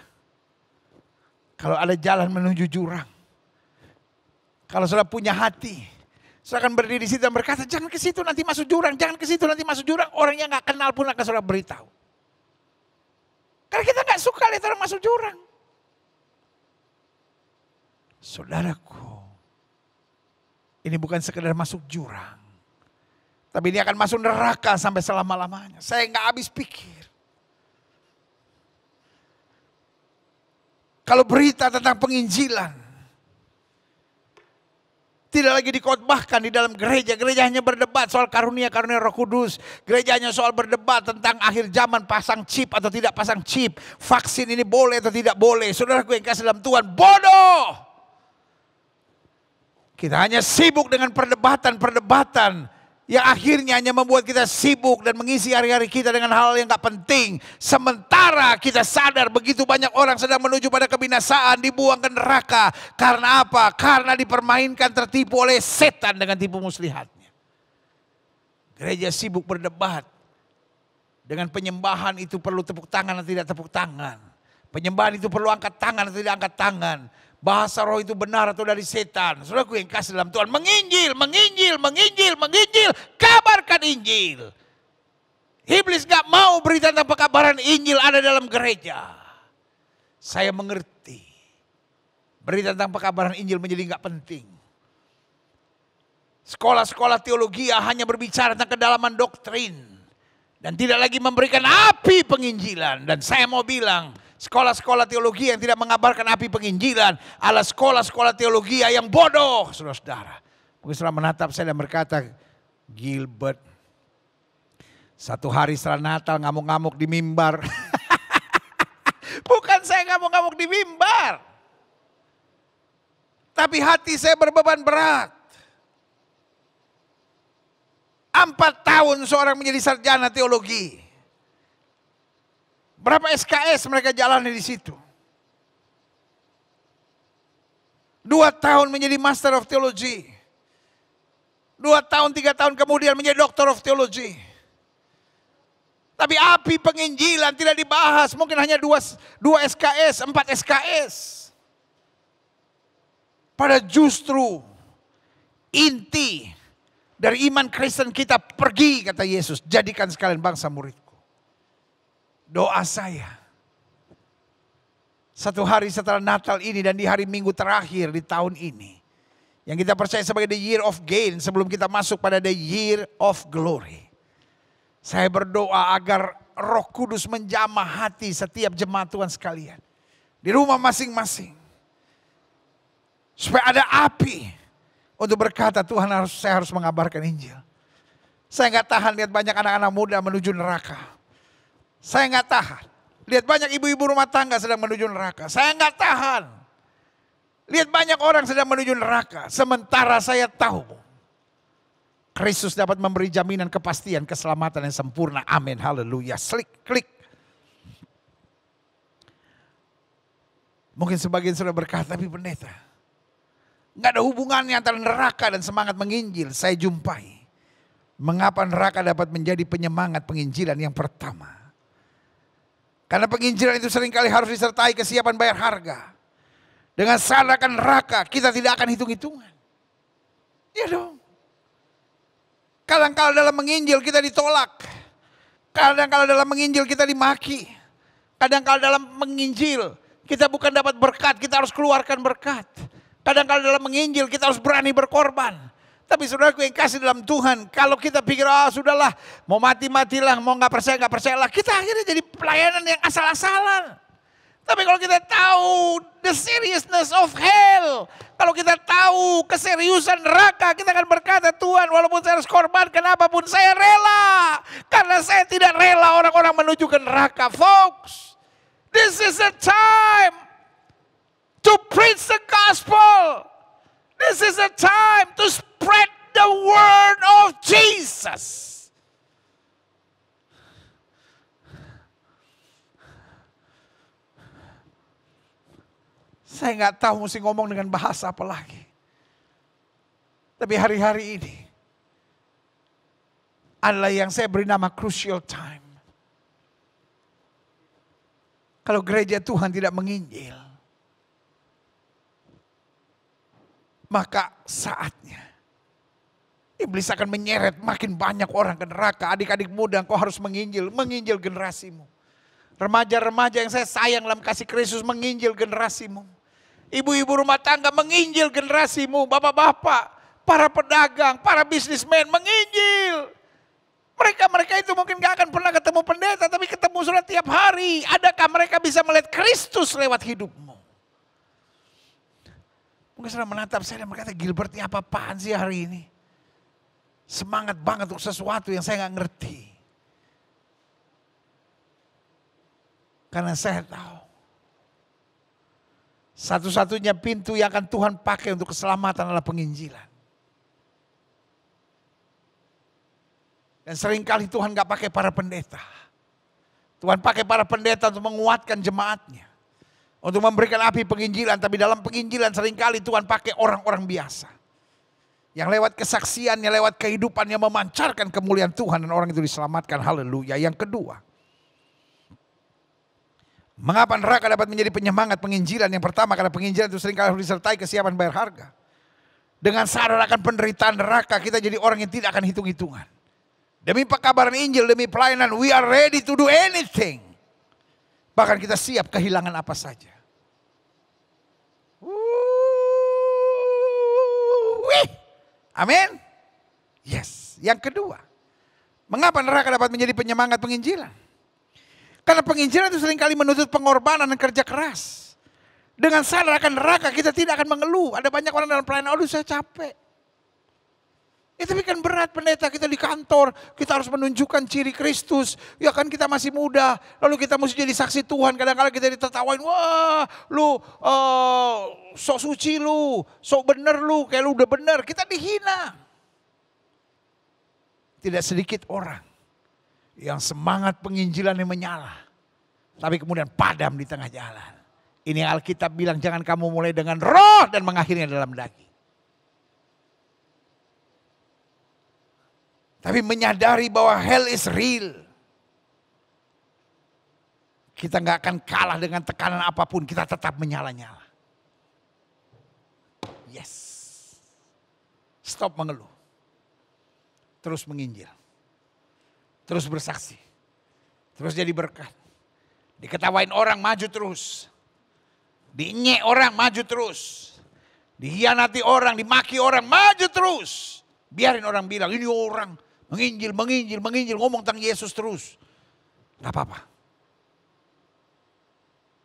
Speaker 1: kalau ada jalan menuju jurang, kalau saudara punya hati, saudara akan berdiri di situ dan berkata, jangan ke situ nanti masuk jurang, jangan ke situ nanti masuk jurang. Orang yang gak kenal pun akan saudara beritahu. Karena kita gak suka lihat orang masuk jurang. Saudaraku, ini bukan sekedar masuk jurang, tapi ini akan masuk neraka sampai selama-lamanya. Saya gak habis pikir. Kalau berita tentang penginjilan tidak lagi dikhotbahkan di dalam gereja. Gereja hanya berdebat soal karunia-karunia Roh Kudus. Gereja hanya soal berdebat tentang akhir zaman, pasang chip atau tidak pasang chip. Vaksin ini boleh atau tidak boleh. Saudaraku yang kasih dalam Tuhan, bodoh. Kita hanya sibuk dengan perdebatan-perdebatan yang akhirnya hanya membuat kita sibuk dan mengisi hari-hari kita dengan hal yang gak penting. Sementara kita sadar begitu banyak orang sedang menuju pada kebinasaan, dibuang ke neraka. Karena apa? Karena dipermainkan, tertipu oleh setan dengan tipu muslihatnya. Gereja sibuk berdebat. Dengan penyembahan itu perlu tepuk tangan atau tidak tepuk tangan. Penyembahan itu perlu angkat tangan atau tidak angkat tangan. bahasa roh itu benar atau dari setan. Saudaraku yang kasih dalam Tuhan, menginjil, menginjil, menginjil, menginjil, kabarkan Injil. Iblis gak mau berita tentang pekabaran Injil ada dalam gereja. Saya mengerti. Berita tentang pekabaran Injil menjadi gak penting. Sekolah-sekolah teologi hanya berbicara tentang kedalaman doktrin. Dan tidak lagi memberikan api penginjilan. Dan saya mau bilang, sekolah-sekolah teologi yang tidak mengabarkan api penginjilan adalah sekolah-sekolah teologi yang bodoh, saudara-saudara. Mungkin saudara menatap saya dan berkata, Gilbert, satu hari setelah Natal ngamuk-ngamuk di mimbar. Bukan saya ngamuk-ngamuk di mimbar. Tapi hati saya berbeban berat. 4 tahun seorang menjadi sarjana teologi. Berapa SKS mereka jalani di situ? 2 tahun menjadi Master of Theology. 2 tahun, 3 tahun kemudian menjadi Doctor of Theology. Tapi api penginjilan tidak dibahas. Mungkin hanya 2 SKS, 4 SKS. Pada justru inti dari iman Kristen kita, pergi kata Yesus, jadikan sekalian bangsa muridku. Doa saya, satu hari setelah Natal ini dan di hari Minggu terakhir di tahun ini, yang kita percaya sebagai the year of gain sebelum kita masuk pada the year of glory. Saya berdoa agar Roh Kudus menjamah hati setiap jemaat Tuhan sekalian. Di rumah masing-masing. Supaya ada api untuk berkata, Tuhan saya harus mengabarkan Injil. Saya nggak tahan lihat banyak anak-anak muda menuju neraka. Saya nggak tahan lihat banyak ibu-ibu rumah tangga sedang menuju neraka. Saya nggak tahan lihat banyak orang sedang menuju neraka. Sementara saya tahu Kristus dapat memberi jaminan kepastian keselamatan yang sempurna. Amin, haleluya. Klik. Mungkin sebagian sudah berkata, tapi pendeta, nggak ada hubungannya antara neraka dan semangat menginjil. Saya jumpai mengapa neraka dapat menjadi penyemangat penginjilan yang pertama. Karena penginjilan itu seringkali harus disertai kesiapan bayar harga. Dengan salahkan neraka, kita tidak akan hitung-hitungan. Ya dong. Kadang-kadang dalam menginjil kita ditolak. Kadang-kadang dalam menginjil kita dimaki. Kadang-kadang dalam menginjil kita bukan dapat berkat, kita harus keluarkan berkat. Kadang-kadang dalam menginjil kita harus berani berkorban. Tapi saudaraku yang kasih dalam Tuhan, kalau kita pikir, sudahlah, mau mati-matilah, mau gak percayalah. Kita akhirnya jadi pelayanan yang asal-asalan. Tapi kalau kita tahu the seriousness of hell, kalau kita tahu keseriusan neraka, kita akan berkata, Tuhan walaupun saya harus korbankan apapun, saya rela. Karena saya tidak rela orang-orang menuju ke neraka. Folks, this is a time to preach the gospel. This is a time to spread the word of Jesus. Saya nggak tahu mesti ngomong dengan bahasa apa lagi. Tapi hari-hari ini adalah yang saya beri nama crucial time. Kalau gereja Tuhan tidak menginjil, maka saatnya iblis akan menyeret makin banyak orang ke neraka. Adik-adik muda, engkau harus menginjil generasimu. Remaja-remaja yang saya sayang dalam kasih Kristus, menginjil generasimu. Ibu-ibu rumah tangga, menginjil generasimu. Bapak-bapak, para pedagang, para bisnismen, menginjil. Mereka itu mungkin gak akan pernah ketemu pendeta, tapi ketemu sudah tiap hari. Adakah mereka bisa melihat Kristus lewat hidupmu? Mungkin sudah menatap saya dan berkata, Gilbert ini apa-apaan sih hari ini? Semangat banget untuk sesuatu yang saya gak ngerti. Karena saya tahu satu-satunya pintu yang akan Tuhan pakai untuk keselamatan adalah penginjilan. Dan seringkali Tuhan gak pakai para pendeta. Tuhan pakai para pendeta untuk menguatkan jemaatnya. Untuk memberikan api penginjilan. Tapi dalam penginjilan seringkali Tuhan pakai orang-orang biasa. Yang lewat kesaksiannya, lewat kehidupannya memancarkan kemuliaan Tuhan. Dan orang itu diselamatkan. Haleluya. Yang kedua, Mengapa neraka dapat menjadi penyemangat penginjilan? Yang pertama, karena penginjilan itu seringkali harus disertai kesiapan bayar harga. Dengan sadar akan penderitaan neraka, kita jadi orang yang tidak akan hitung-hitungan. Demi pekabaran Injil, demi pelayanan, we are ready to do anything. Bahkan kita siap kehilangan apa saja. Amin. Yes. Yang kedua, mengapa neraka dapat menjadi penyemangat penginjilan? Karena penginjilan itu seringkali menuntut pengorbanan dan kerja keras. Dengan sadar akan neraka, kita tidak akan mengeluh. Ada banyak orang dalam pelayanan, aduh saya capek. Tapi kan berat pendeta, kita di kantor, kita harus menunjukkan ciri Kristus. Ya kan kita masih muda, lalu kita mesti jadi saksi Tuhan. Kadang-kadang kita ditertawain, wah lu sok suci lu, sok bener lu, kayak lu udah bener. Kita dihina. Tidak sedikit orang yang semangat penginjilannya menyala, tapi kemudian padam di tengah jalan. Ini Alkitab bilang jangan kamu mulai dengan roh dan mengakhirinya dalam daging. Tapi menyadari bahwa hell is real. Kita gak akan kalah dengan tekanan apapun, kita tetap menyala-nyala. Yes. Stop mengeluh. Terus menginjil. Terus bersaksi. Terus jadi berkat. Diketawain orang maju terus. Diinyek orang maju terus. Dihianati orang, dimaki orang maju terus. Biarin orang bilang ini orang menginjil, ngomong tentang Yesus terus. Gak apa-apa.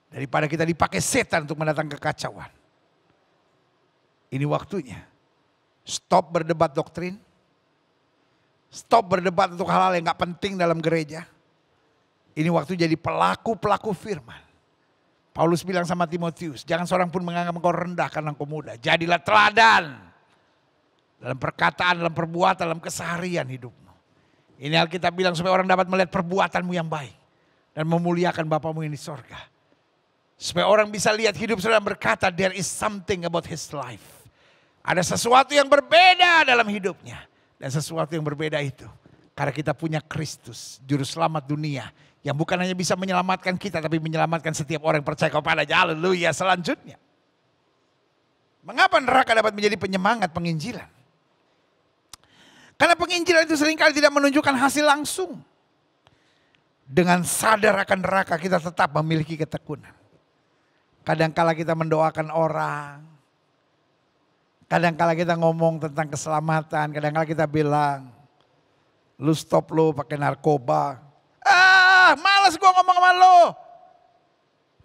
Speaker 1: Daripada kita dipakai setan untuk mendatangkan kekacauan. Ini waktunya. Stop berdebat doktrin. Stop berdebat untuk hal-hal yang gak penting dalam gereja. Ini waktu jadi pelaku-pelaku firman. Paulus bilang sama Timotius, jangan seorang pun menganggap engkau rendah karena engkau muda. Jadilah teladan. Dalam perkataan, dalam perbuatan, dalam keseharian hidupmu. Ini Alkitab bilang supaya orang dapat melihat perbuatanmu yang baik. Dan memuliakan Bapamu yang di sorga. Supaya orang bisa lihat hidup saudara berkata, there is something about his life. Ada sesuatu yang berbeda dalam hidupnya. Dan sesuatu yang berbeda itu. Karena kita punya Kristus, Juru Selamat dunia. Yang bukan hanya bisa menyelamatkan kita, tapi menyelamatkan setiap orang yang percaya kepadanya. Haleluya. Selanjutnya. Mengapa neraka dapat menjadi penyemangat penginjilan? Karena penginjilan itu seringkali tidak menunjukkan hasil langsung. Dengan sadar akan neraka kita tetap memiliki ketekunan. Kadangkala kita mendoakan orang. Kadangkala kita ngomong tentang keselamatan. Kadangkala kita bilang, lu stop lu pakai narkoba. Malas gua ngomong sama lu.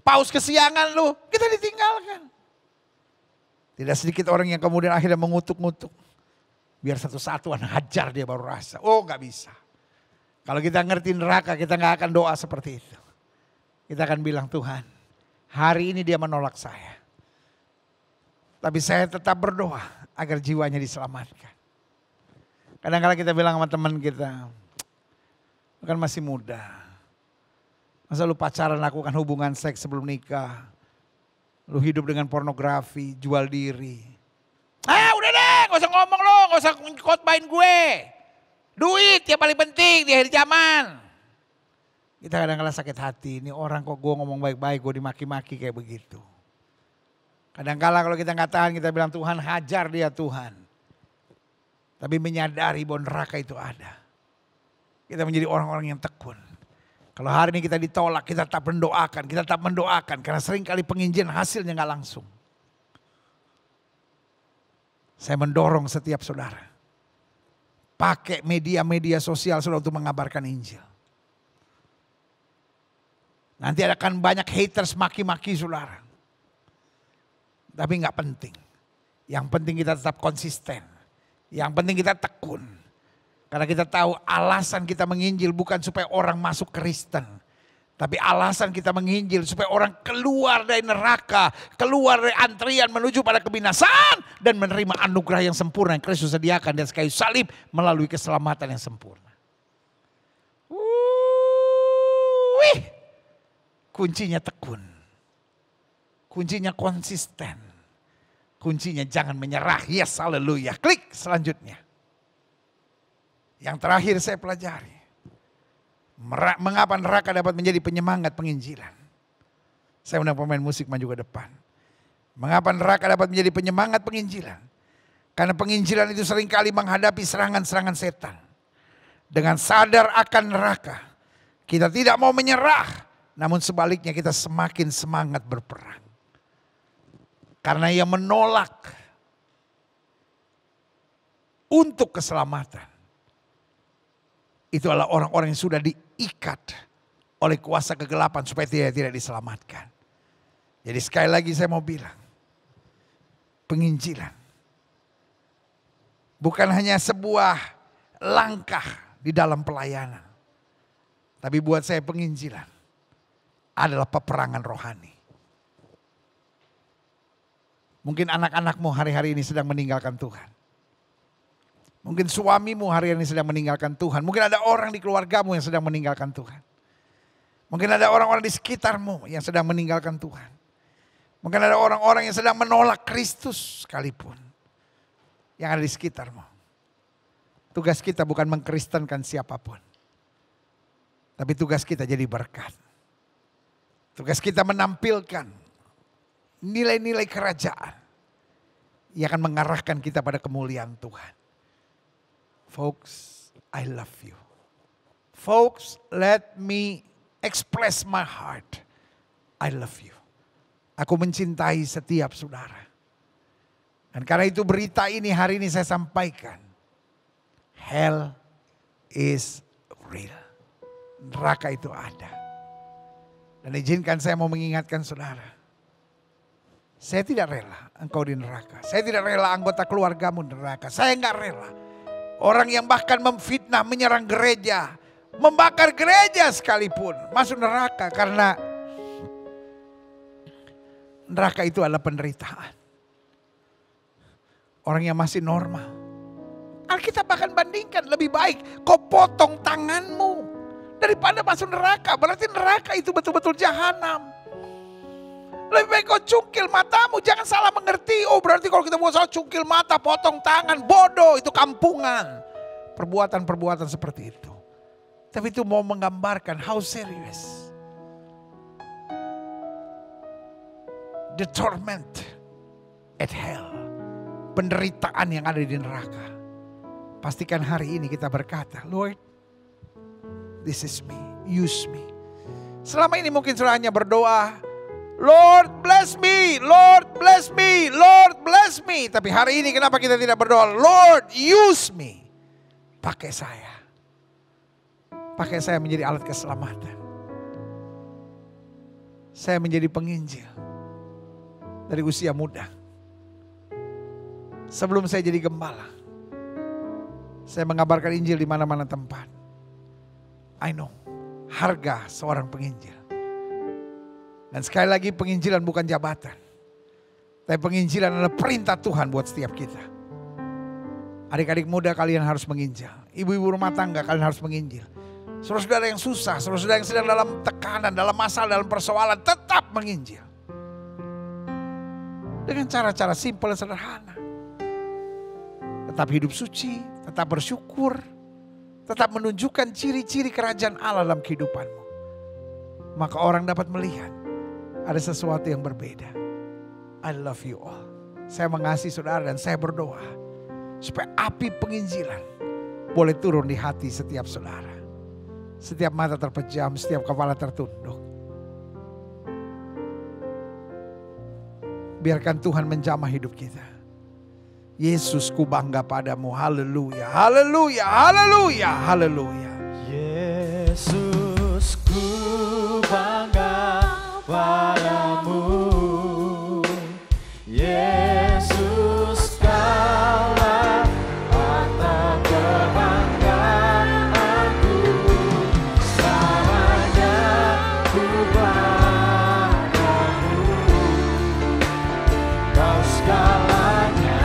Speaker 1: Paus kesiangan lu, kita ditinggalkan. Tidak sedikit orang yang kemudian akhirnya mengutuk-ngutuk. Biar satu-satuan hajar dia baru rasa. Oh gak bisa. Kalau kita ngerti neraka kita gak akan doa seperti itu. Kita akan bilang Tuhan hari ini dia menolak saya. Tapi saya tetap berdoa agar jiwanya diselamatkan. Kadang-kadang kita bilang sama teman kita. Lu kan masih muda. Masa lu pacaran lakukan hubungan seks sebelum nikah. Lu hidup dengan pornografi, jual diri. Udah deh, gak usah ngomong lo, gak usah khotbahin gue. Duit yang paling penting di akhir zaman. Kita kadang-kadang sakit hati, ini orang kok gue ngomong baik-baik, gue dimaki-maki kayak begitu. Kadang-kadang kalau kita gak tahan, kita bilang Tuhan hajar dia Tuhan. Tapi menyadari bahwa neraka itu ada. Kita menjadi orang-orang yang tekun. Kalau hari ini kita ditolak, kita tetap mendoakan, karena seringkali penginjilan hasilnya gak langsung. Saya mendorong setiap saudara. Pakai media-media sosial saudara untuk mengabarkan Injil. Nanti akan banyak haters maki-maki saudara. Tapi gak penting. Yang penting kita tetap konsisten. Yang penting kita tekun. Karena kita tahu alasan kita menginjil bukan supaya orang masuk Kristen. Tapi alasan kita menginjil supaya orang keluar dari neraka, keluar dari antrian menuju pada kebinasaan dan menerima anugerah yang sempurna yang Kristus sediakan di atas kayu salib melalui keselamatan yang sempurna. Kuncinya tekun. Kuncinya konsisten. Kuncinya jangan menyerah. Yes, haleluya. Klik selanjutnya. Yang terakhir saya pelajari. Mengapa neraka dapat menjadi penyemangat penginjilan? Saya undang pemain musik maju ke depan. Mengapa neraka dapat menjadi penyemangat penginjilan? Karena penginjilan itu seringkali menghadapi serangan-serangan setan. Dengan sadar akan neraka, kita tidak mau menyerah. Namun sebaliknya kita semakin semangat berperang. Karena yang menolak untuk keselamatan, itu adalah orang-orang yang sudah diikat oleh kuasa kegelapan supaya tidak diselamatkan. Jadi sekali lagi saya mau bilang, penginjilan bukan hanya sebuah langkah di dalam pelayanan. Tapi buat saya penginjilan adalah peperangan rohani. Mungkin anak-anakmu hari-hari ini sedang meninggalkan Tuhan. Mungkin suamimu hari ini sedang meninggalkan Tuhan. Mungkin ada orang di keluargamu yang sedang meninggalkan Tuhan. Mungkin ada orang-orang di sekitarmu yang sedang meninggalkan Tuhan. Mungkin ada orang-orang yang sedang menolak Kristus sekalipun yang ada di sekitarmu. Tugas kita bukan mengkristenkan siapapun. Tapi tugas kita jadi berkat. Tugas kita menampilkan nilai-nilai kerajaan yang akan mengarahkan kita pada kemuliaan Tuhan. Folks, I love you. Folks, let me express my heart. I love you. Aku mencintai setiap saudara. Dan karena itu berita ini hari ini saya sampaikan. Hell is real. Neraka itu ada. Dan izinkan saya mau mengingatkan saudara. Saya tidak rela engkau di neraka. Saya tidak rela anggota keluargamu di neraka. Saya enggak rela. Orang yang bahkan memfitnah, menyerang gereja, membakar gereja sekalipun masuk neraka. Karena neraka itu adalah penderitaan. Orang yang masih normal. Alkitab bahkan bandingkan, lebih baik kau potong tanganmu daripada masuk neraka. Berarti neraka itu betul-betul jahanam. Lebih baik kau cungkil matamu, jangan salah mengerti. Oh berarti kalau kita buat salah cungkil mata, potong tangan, bodoh, itu kampungan. Perbuatan-perbuatan seperti itu. Tapi itu mau menggambarkan how serious the torment at hell. Penderitaan yang ada di neraka. Pastikan hari ini kita berkata, Lord, this is me, use me. Selama ini mungkin saudara hanya berdoa, Lord bless me, Lord bless me, Lord bless me. Tapi hari ini kenapa kita tidak berdoa, Lord use me. Pakai saya. Pakai saya menjadi alat keselamatan. Saya menjadi penginjil dari usia muda. Sebelum saya jadi gembala, saya mengabarkan Injil di mana-mana tempat. I know harga seorang penginjil. Dan sekali lagi penginjilan bukan jabatan. Tapi penginjilan adalah perintah Tuhan buat setiap kita. Adik-adik muda kalian harus menginjil. Ibu-ibu rumah tangga kalian harus menginjil. Saudara-saudara yang susah, saudara-saudara yang sedang dalam tekanan, dalam masalah, dalam persoalan, tetap menginjil. Dengan cara-cara simpel dan sederhana. Tetap hidup suci, tetap bersyukur, tetap menunjukkan ciri-ciri kerajaan Allah dalam kehidupanmu. Maka orang dapat melihat ada sesuatu yang berbeda. I love you all. Saya mengasihi saudara dan saya berdoa supaya api penginjilan boleh turun di hati setiap saudara. Setiap mata terpejam, setiap kepala tertunduk. Biarkan Tuhan menjamah hidup kita. Yesus, ku bangga padamu. Haleluya, haleluya, haleluya, haleluya.
Speaker 2: Yesus, ku bangga padamu. Yesus, kaulah harta kebanggaanku. Selamanya ku padamu. Kau segalanya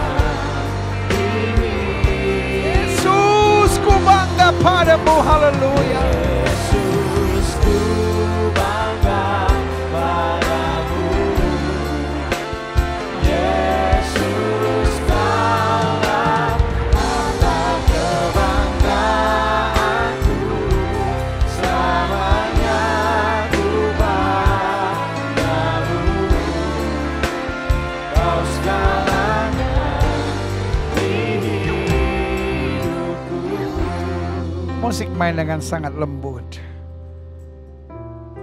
Speaker 2: ini.
Speaker 1: Yesus, ku bangga padamu. Haleluya.
Speaker 2: Yesus, ku bangga padamu. Yesus, kaulah harta kebanggaanku. Selamanya ku banggamu.
Speaker 1: Musik main dengan sangat lembut.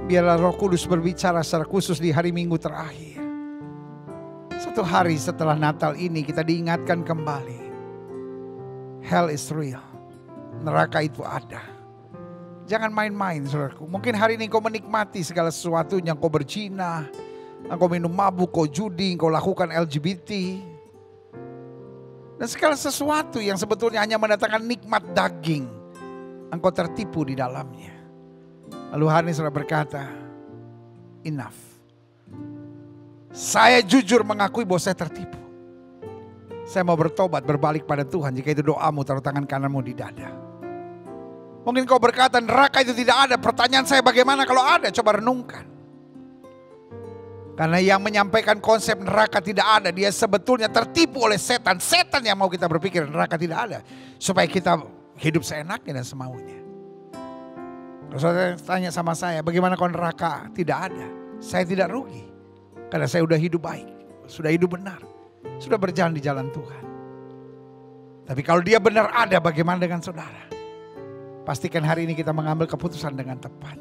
Speaker 1: Biarlah Roh Kudus berbicara secara khusus di hari Minggu terakhir. Satu hari setelah Natal ini kita diingatkan kembali. Hell is real. Neraka itu ada. Jangan main-main saudaraku. Mungkin hari ini kau menikmati segala sesuatunya. Kau berzina, engkau minum mabuk, kau judi, kau lakukan LGBT. Dan segala sesuatu yang sebetulnya hanya mendatangkan nikmat daging. Engkau tertipu di dalamnya. Lalu hari ini saudara berkata, enough. Saya jujur mengakui bahwa saya tertipu. Saya mau bertobat, berbalik pada Tuhan. Jika itu doamu, taruh tangan kananmu di dada. Mungkin kau berkata neraka itu tidak ada. Pertanyaan saya bagaimana kalau ada? Coba renungkan. Karena yang menyampaikan konsep neraka tidak ada, dia sebetulnya tertipu oleh setan. Setan yang mau kita berpikir neraka tidak ada. Supaya kita hidup seenaknya dan semaunya. Kalau saudara tanya sama saya, bagaimana kalau neraka tidak ada? Saya tidak rugi. Karena saya sudah hidup baik, sudah hidup benar. Sudah berjalan di jalan Tuhan. Tapi kalau dia benar ada, bagaimana dengan saudara? Pastikan hari ini kita mengambil keputusan dengan tepat.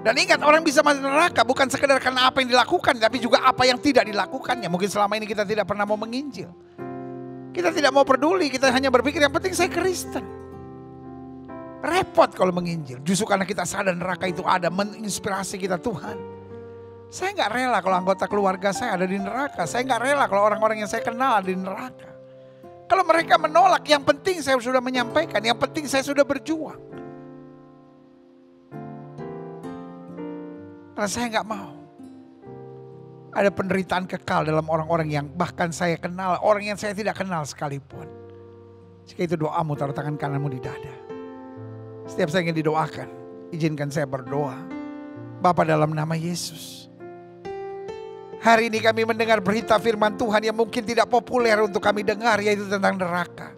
Speaker 1: Dan ingat, orang bisa masuk neraka bukan sekedar karena apa yang dilakukan, tapi juga apa yang tidak dilakukannya. Mungkin selama ini kita tidak pernah mau menginjil. Kita tidak mau peduli, kita hanya berpikir yang penting saya Kristen. Repot kalau menginjil. Justru karena kita sadar neraka itu ada, menginspirasi kita Tuhan. Saya nggak rela kalau anggota keluarga saya ada di neraka. Saya nggak rela kalau orang-orang yang saya kenal ada di neraka. Kalau mereka menolak, yang penting saya sudah menyampaikan. Yang penting saya sudah berjuang. Karena saya nggak mau ada penderitaan kekal dalam orang-orang yang bahkan saya kenal, orang yang saya tidak kenal sekalipun. Jika itu doamu, taruh tangan kananmu di dada. Setiap saya ingin didoakan, izinkan saya berdoa. Bapa, dalam nama Yesus. Hari ini kami mendengar berita firman Tuhan yang mungkin tidak populer untuk kami dengar, yaitu tentang neraka.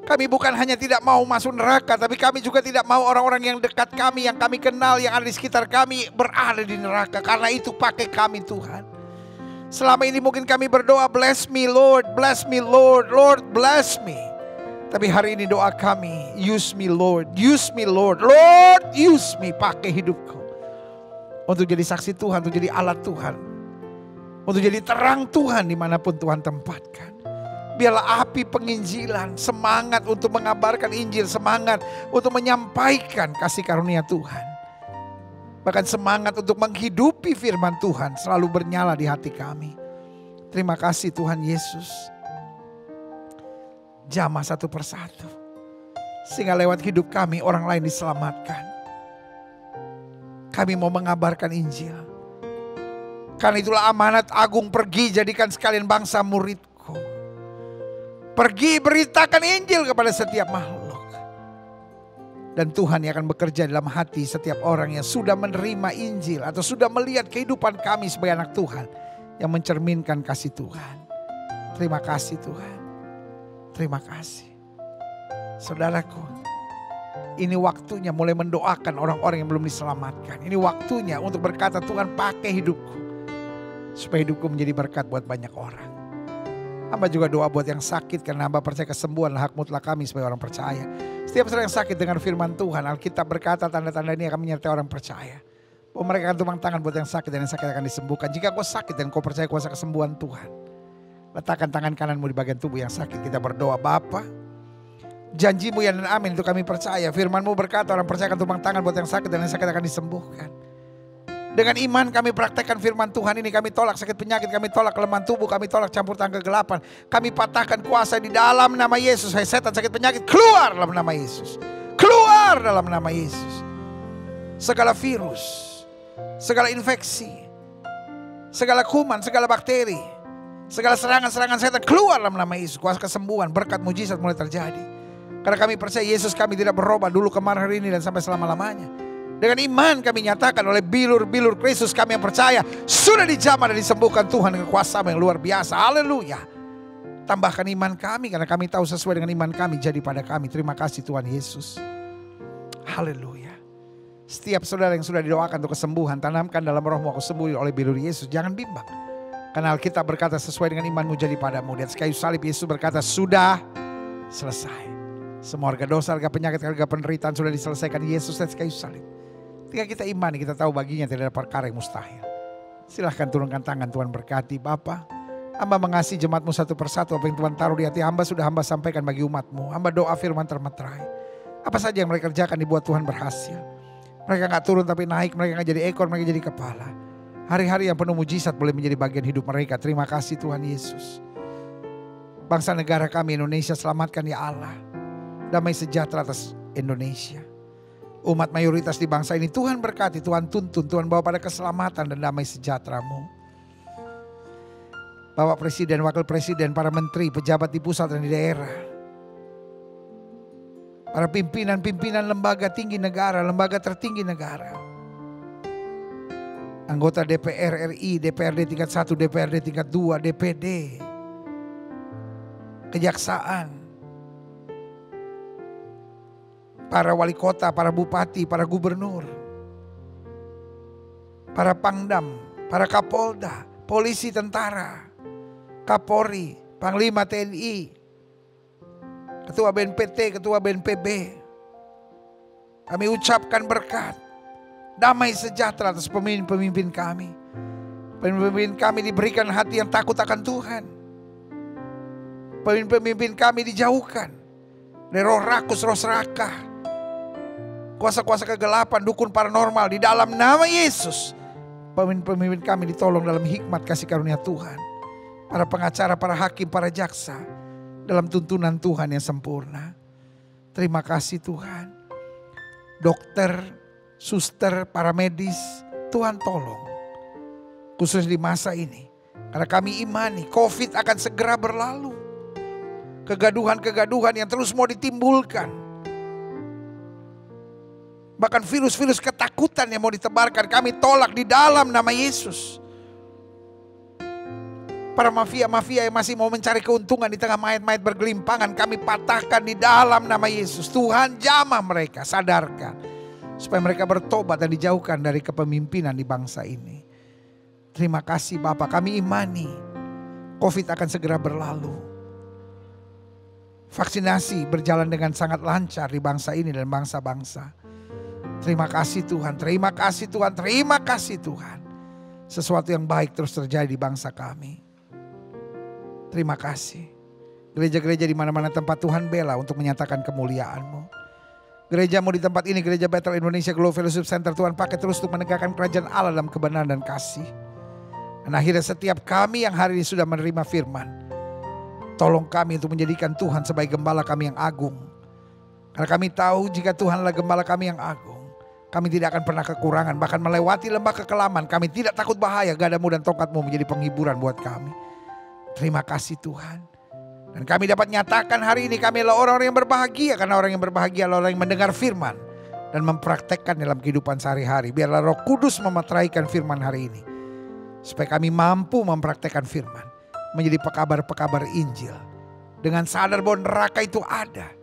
Speaker 1: Kami bukan hanya tidak mau masuk neraka, tapi kami juga tidak mau orang-orang yang dekat kami, yang kami kenal, yang ada di sekitar kami berada di neraka. Karena itu pakai kami Tuhan. Selama ini mungkin kami berdoa, bless me Lord, Lord bless me. Tapi hari ini doa kami, use me Lord, Lord use me, pakai hidupku. Untuk jadi saksi Tuhan, untuk jadi alat Tuhan. Untuk jadi terang Tuhan dimanapun Tuhan tempatkan. Biarlah api penginjilan, semangat untuk mengabarkan Injil, semangat untuk menyampaikan kasih karunia Tuhan. Bahkan semangat untuk menghidupi firman Tuhan selalu bernyala di hati kami. Terima kasih Tuhan Yesus. Jamah satu persatu. Sehingga lewat hidup kami orang lain diselamatkan. Kami mau mengabarkan Injil. Karena itulah amanat agung, pergi jadikan sekalian bangsa muridku. Pergi beritakan Injil kepada setiap makhluk. Dan Tuhan yang akan bekerja dalam hati setiap orang yang sudah menerima Injil. Atau sudah melihat kehidupan kami sebagai anak Tuhan. Yang mencerminkan kasih Tuhan. Terima kasih Tuhan. Terima kasih. Saudaraku, ini waktunya mulai mendoakan orang-orang yang belum diselamatkan. Ini waktunya untuk berkata, Tuhan pakai hidupku. Supaya hidupku menjadi berkat buat banyak orang. Hamba juga doa buat yang sakit, karena hamba percaya kesembuhan hak mutlak kami sebagai orang percaya. Setiap orang yang sakit dengan firman Tuhan, Alkitab berkata tanda-tanda ini akan menyertai orang percaya. Bahwa mereka akan tumpang tangan buat yang sakit dan yang sakit akan disembuhkan. Jika kau sakit dan kau percaya kuasa kesembuhan Tuhan, letakkan tangan kananmu di bagian tubuh yang sakit. Kita berdoa, Bapa, janjimu ya dan amin itu kami percaya. Firmanmu berkata orang percaya akan tumpang tangan buat yang sakit dan yang sakit akan disembuhkan. Dengan iman kami praktekkan firman Tuhan ini. Kami tolak sakit penyakit, kami tolak kelemahan tubuh, kami tolak campur tangan kegelapan. Kami patahkan kuasa di dalam nama Yesus. Hai setan sakit penyakit, keluar dalam nama Yesus. Keluar dalam nama Yesus. Segala virus, segala infeksi, segala kuman, segala bakteri, segala serangan-serangan setan keluar dalam nama Yesus. Kuasa kesembuhan, berkat mujizat mulai terjadi. Karena kami percaya Yesus kami tidak berubah dulu, kemarin, hari ini dan sampai selama-lamanya. Dengan iman kami nyatakan oleh bilur-bilur Kristus kami yang percaya sudah dijamah dan disembuhkan Tuhan dengan kuasa yang luar biasa. Haleluya. Tambahkan iman kami karena kami tahu sesuai dengan iman kami jadi pada kami. Terima kasih Tuhan Yesus. Haleluya. Setiap saudara yang sudah didoakan untuk kesembuhan, tanamkan dalam rohmu, aku sembuh oleh bilur Yesus. Jangan bimbang. Karena Alkitab berkata sesuai dengan imanmu jadi padamu. Dan kayu salib Yesus berkata sudah selesai. Semua harga dosa, harga penyakit, harga penderitaan sudah diselesaikan Yesus atas kayu salib. Ketika kita imani, kita tahu baginya tidak ada perkara yang mustahil. Silahkan turunkan tangan, Tuhan berkati. Bapa, hamba mengasihi jemaat-Mu satu persatu. Apa yang Tuhan taruh di hati hamba sudah hamba sampaikan bagi umat-Mu. Hamba doa firman termeterai. Apa saja yang mereka kerjakan dibuat Tuhan berhasil. Mereka gak turun tapi naik, mereka gak jadi ekor, mereka jadi kepala. Hari-hari yang penuh mujizat boleh menjadi bagian hidup mereka. Terima kasih Tuhan Yesus. Bangsa negara kami Indonesia selamatkan ya Allah. Damai sejahtera atas Indonesia. Umat mayoritas di bangsa ini Tuhan berkati, Tuhan tuntun, Tuhan bawa pada keselamatan dan damai sejahtera-Mu. Bapak Presiden, Wakil Presiden, para menteri, pejabat di pusat dan di daerah. Para pimpinan-pimpinan lembaga tinggi negara, lembaga tertinggi negara. Anggota DPR RI, DPRD tingkat 1, DPRD tingkat 2, DPD. Kejaksaan. Para wali kota, para bupati, para gubernur, para pangdam, para kapolda, polisi, tentara, kapolri, panglima TNI, ketua BNPT, ketua BNPB. Kami ucapkan berkat, damai sejahtera atas pemimpin-pemimpin kami. Pemimpin kami diberikan hati yang takut akan Tuhan. Pemimpin kami dijauhkan dari roh rakus, roh serakah, kuasa-kuasa kegelapan, dukun paranormal. Di dalam nama Yesus, pemimpin kami ditolong dalam hikmat kasih karunia Tuhan. Para pengacara, para hakim, para jaksa, dalam tuntunan Tuhan yang sempurna. Terima kasih Tuhan. Dokter, suster, para medis, Tuhan tolong. Khusus di masa ini. Karena kami imani COVID akan segera berlalu. Kegaduhan-kegaduhan yang terus mau ditimbulkan. Bahkan virus-virus ketakutan yang mau ditebarkan, kami tolak di dalam nama Yesus. Para mafia-mafia yang masih mau mencari keuntungan di tengah mayat-mayat bergelimpangan, kami patahkan di dalam nama Yesus. Tuhan jamah mereka, sadarkan. Supaya mereka bertobat dan dijauhkan dari kepemimpinan di bangsa ini. Terima kasih Bapak, kami imani COVID akan segera berlalu. Vaksinasi berjalan dengan sangat lancar di bangsa ini dan bangsa-bangsa. Terima kasih Tuhan, terima kasih Tuhan, terima kasih Tuhan. Sesuatu yang baik terus terjadi di bangsa kami. Terima kasih. Gereja-gereja di mana-mana tempat Tuhan bela untuk menyatakan kemuliaan-Mu. Gerejamu di tempat ini, Gereja Bethel Indonesia Global Fellowship Center, Tuhan pakai terus untuk menegakkan kerajaan Allah dalam kebenaran dan kasih. Dan akhirnya setiap kami yang hari ini sudah menerima firman, tolong kami untuk menjadikan Tuhan sebagai gembala kami yang agung. Karena kami tahu jika Tuhan adalah gembala kami yang agung, kami tidak akan pernah kekurangan. Bahkan melewati lembah kekelaman, kami tidak takut bahaya. Gadamu dan tongkat-Mu menjadi penghiburan buat kami. Terima kasih Tuhan. Dan kami dapat nyatakan hari ini kami adalah orang-orang yang berbahagia. Karena orang yang berbahagia adalah orang yang mendengar firman dan mempraktekkan dalam kehidupan sehari-hari. Biarlah Roh Kudus memeteraikan firman hari ini, supaya kami mampu mempraktekkan firman, menjadi pekabar-pekabar Injil. Dengan sadar bahwa neraka itu ada.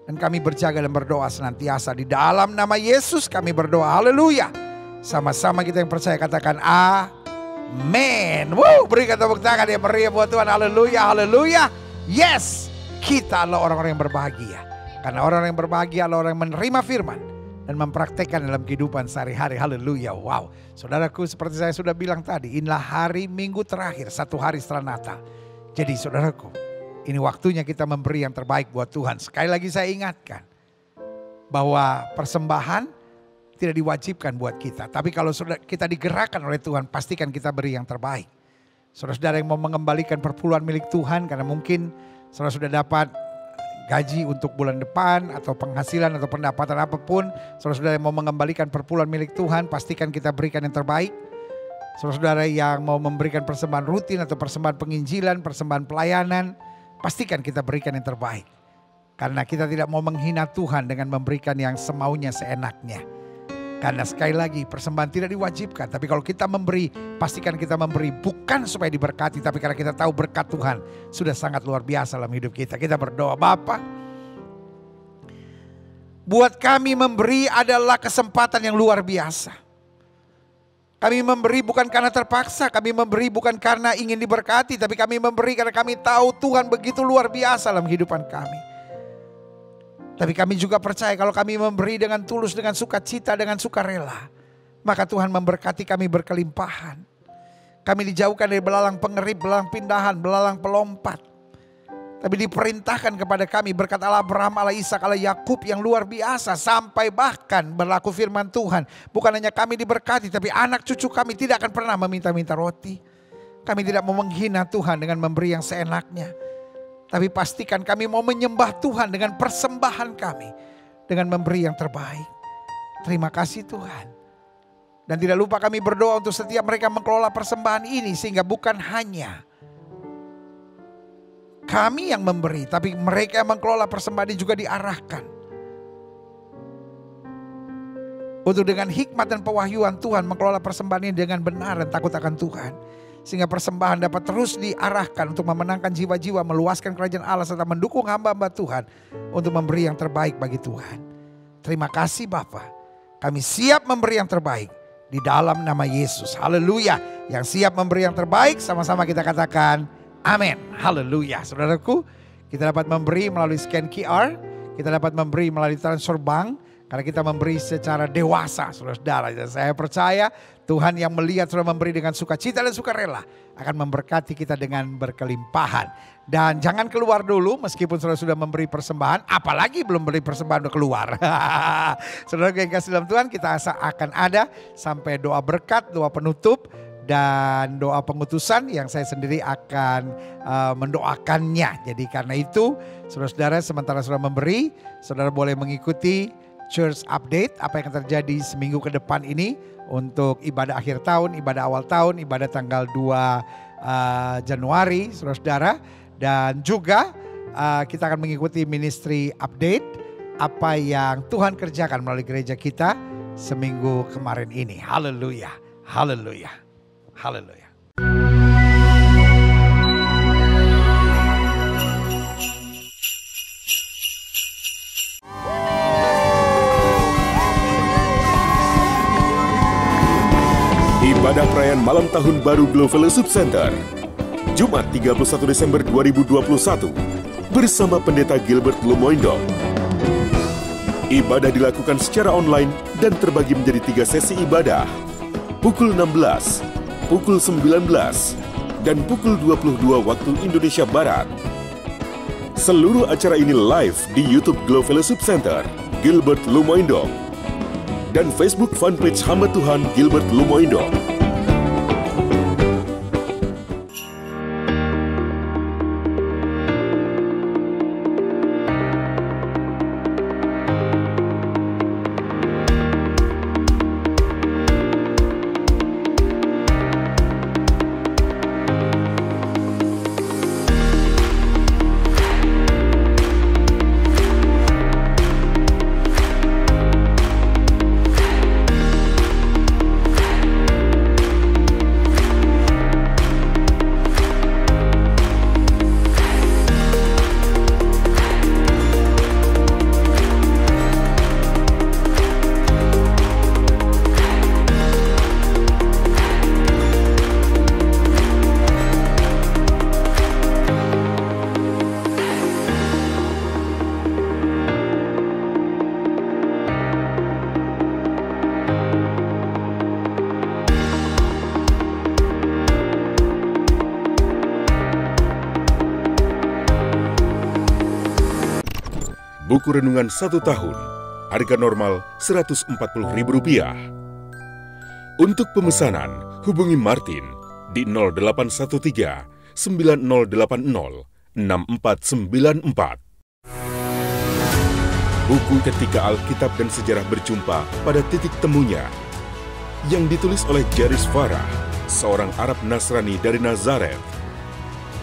Speaker 1: Dan kami berjaga dan berdoa senantiasa. Di dalam nama Yesus kami berdoa. Haleluya. Sama-sama kita yang percaya katakan amin. Berikan tepuk tangan yang meriah buat Tuhan. Haleluya, haleluya. Yes, kita adalah orang-orang yang berbahagia. Karena orang-orang yang berbahagia adalah orang yang menerima firman dan mempraktekkan dalam kehidupan sehari-hari. Haleluya. Wow. Saudaraku, seperti saya sudah bilang tadi, inilah hari Minggu terakhir, 1 hari setelah Natal. Jadi saudaraku, ini waktunya kita memberi yang terbaik buat Tuhan. Sekali lagi saya ingatkan bahwa persembahan tidak diwajibkan buat kita. Tapi kalau kita digerakkan oleh Tuhan, pastikan kita beri yang terbaik. Saudara-saudara yang mau mengembalikan perpuluhan milik Tuhan, karena mungkin saudara sudah dapat gaji untuk bulan depan atau penghasilan atau pendapatan apapun. Saudara-saudara yang mau mengembalikan perpuluhan milik Tuhan, pastikan kita berikan yang terbaik. Saudara-saudara yang mau memberikan persembahan rutin atau persembahan penginjilan, persembahan pelayanan, pastikan kita berikan yang terbaik. Karena kita tidak mau menghina Tuhan dengan memberikan yang semaunya, seenaknya. Karena sekali lagi persembahan tidak diwajibkan. Tapi kalau kita memberi, pastikan kita memberi bukan supaya diberkati. Tapi karena kita tahu berkat Tuhan sudah sangat luar biasa dalam hidup kita. Kita berdoa, Bapa, buat kami memberi adalah kesempatan yang luar biasa. Kami memberi bukan karena terpaksa, kami memberi bukan karena ingin diberkati, tapi kami memberi karena kami tahu Tuhan begitu luar biasa dalam kehidupan kami. Tapi kami juga percaya kalau kami memberi dengan tulus, dengan sukacita, dengan sukarela, maka Tuhan memberkati kami berkelimpahan. Kami dijauhkan dari belalang pengerip, belalang pindahan, belalang pelompat. Tapi diperintahkan kepada kami berkat Allah Abraham, Allah Ishak, Allah Yakub yang luar biasa. Sampai bahkan berlaku firman Tuhan. Bukan hanya kami diberkati, tapi anak cucu kami tidak akan pernah meminta-minta roti. Kami tidak mau menghina Tuhan dengan memberi yang seenaknya. Tapi pastikan kami mau menyembah Tuhan dengan persembahan kami. Dengan memberi yang terbaik. Terima kasih Tuhan. Dan tidak lupa kami berdoa untuk setiap mereka mengelola persembahan ini. Sehingga bukan hanya kami yang memberi, tapi mereka yang mengelola persembahan ini juga diarahkan. Untuk dengan hikmat dan pewahyuan Tuhan mengelola persembahan ini dengan benar dan takut akan Tuhan. Sehingga persembahan dapat terus diarahkan untuk memenangkan jiwa-jiwa, meluaskan kerajaan Allah, serta mendukung hamba-hamba Tuhan untuk memberi yang terbaik bagi Tuhan. Terima kasih Bapa. Kami siap memberi yang terbaik di dalam nama Yesus. Haleluya. Yang siap memberi yang terbaik, sama-sama kita katakan amin. Haleluya. Saudaraku, kita dapat memberi melalui scan QR. Kita dapat memberi melalui transfer bank. Karena kita memberi secara dewasa, saudara-saudara. Dan saya percaya Tuhan yang melihat saudara memberi dengan sukacita dan sukarela akan memberkati kita dengan berkelimpahan. Dan jangan keluar dulu meskipun saudara sudah memberi persembahan. Apalagi belum beri persembahan udah keluar. Saudara yang kasih dalam Tuhan, kita akan ada sampai doa berkat, doa penutup. Dan doa pengutusan yang saya sendiri akan mendoakannya. Jadi karena itu saudara-saudara sementara saudara memberi, saudara boleh mengikuti Church Update, apa yang akan terjadi seminggu ke depan ini untuk ibadah akhir tahun, ibadah awal tahun, ibadah tanggal 2 Januari, saudara-saudara. Dan juga kita akan mengikuti ministry update, apa yang Tuhan kerjakan melalui gereja kita seminggu kemarin ini. Haleluya, haleluya, haleluya.
Speaker 3: Ibadah perayaan malam tahun baru Glow Fellowship Center, Jumat 31 Desember 2021 bersama Pendeta Gilbert Lumoindong. Ibadah dilakukan secara online dan terbagi menjadi 3 sesi ibadah, pukul 16, pukul 19, dan pukul 22 waktu Indonesia Barat. Seluruh acara ini live di YouTube Glow Fellowship Center, Gilbert Lumoindong, dan Facebook fanpage Hamba Tuhan Gilbert Lumoindong. Buku renungan 1 tahun, harga normal Rp140.000. Untuk pemesanan, hubungi Martin di 0813 9080 6494. Buku ketika Alkitab dan sejarah berjumpa pada titik temunya, yang ditulis oleh Jairus Farah, seorang Arab Nasrani dari Nazaret.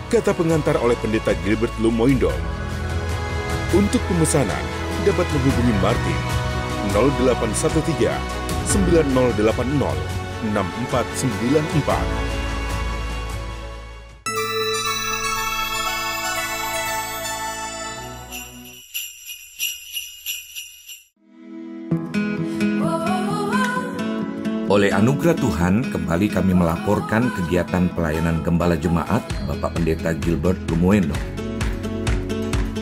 Speaker 3: Kata pengantar oleh Pendeta Gilbert Lumoindong. Untuk pemesanan, dapat menghubungi Martin 0813 9080 6494.
Speaker 4: Oleh anugerah Tuhan, kembali kami melaporkan kegiatan pelayanan Gembala Jemaat Bapak Pendeta Gilbert Lumoindong.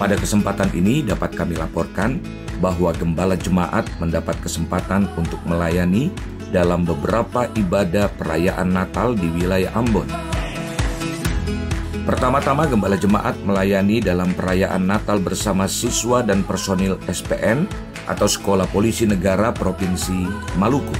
Speaker 4: Pada kesempatan ini dapat kami laporkan bahwa Gembala Jemaat mendapat kesempatan untuk melayani dalam beberapa ibadah perayaan Natal di wilayah Ambon. Pertama-tama Gembala Jemaat melayani dalam perayaan Natal bersama siswa dan personil SPN atau Sekolah Polisi Negara Provinsi Maluku.